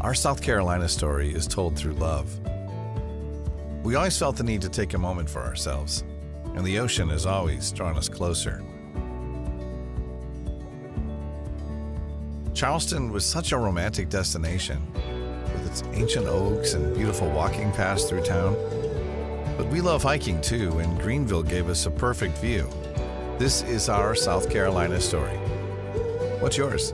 Our South Carolina story is told through love. We always felt the need to take a moment for ourselves, and the ocean has always drawn us closer. Charleston was such a romantic destination, with its ancient oaks and beautiful walking paths through town. But we love hiking too, and Greenville gave us a perfect view. This is our South Carolina story. What's yours?